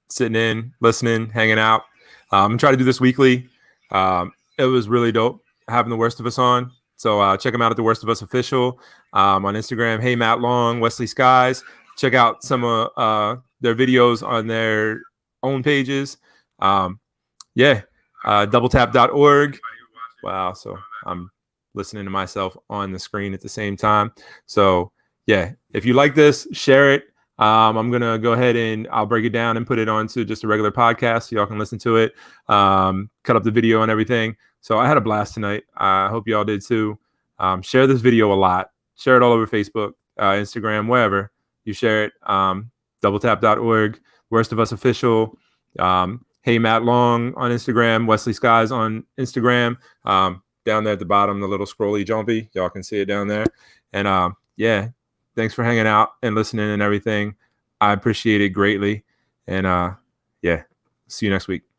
sitting in, listening, hanging out. I'm gonna try to do this weekly. It was really dope having The Worst of Us on. So check them out at The Worst of Us Official on Instagram. Hey, Matt Long, Wesley Skies. Check out some of their videos on their own pages. doubletap.org. Wow. So I'm listening to myself on the screen at the same time. So yeah, if you like this, share it. I'm going to go ahead and I'll break it down and put it onto just a regular podcast so y'all can listen to it, cut up the video and everything. So I had a blast tonight. I hope y'all did too. Share this video a lot. Share it all over Facebook, Instagram, wherever you share it. Doubletap.org, Worst of Us Official. Hey, Matt Long on Instagram, Wesley Skies on Instagram. Down there at the bottom, the little scrolly jumpy. Y'all can see it down there. And yeah, thanks for hanging out and listening and everything. I appreciate it greatly. And yeah, see you next week.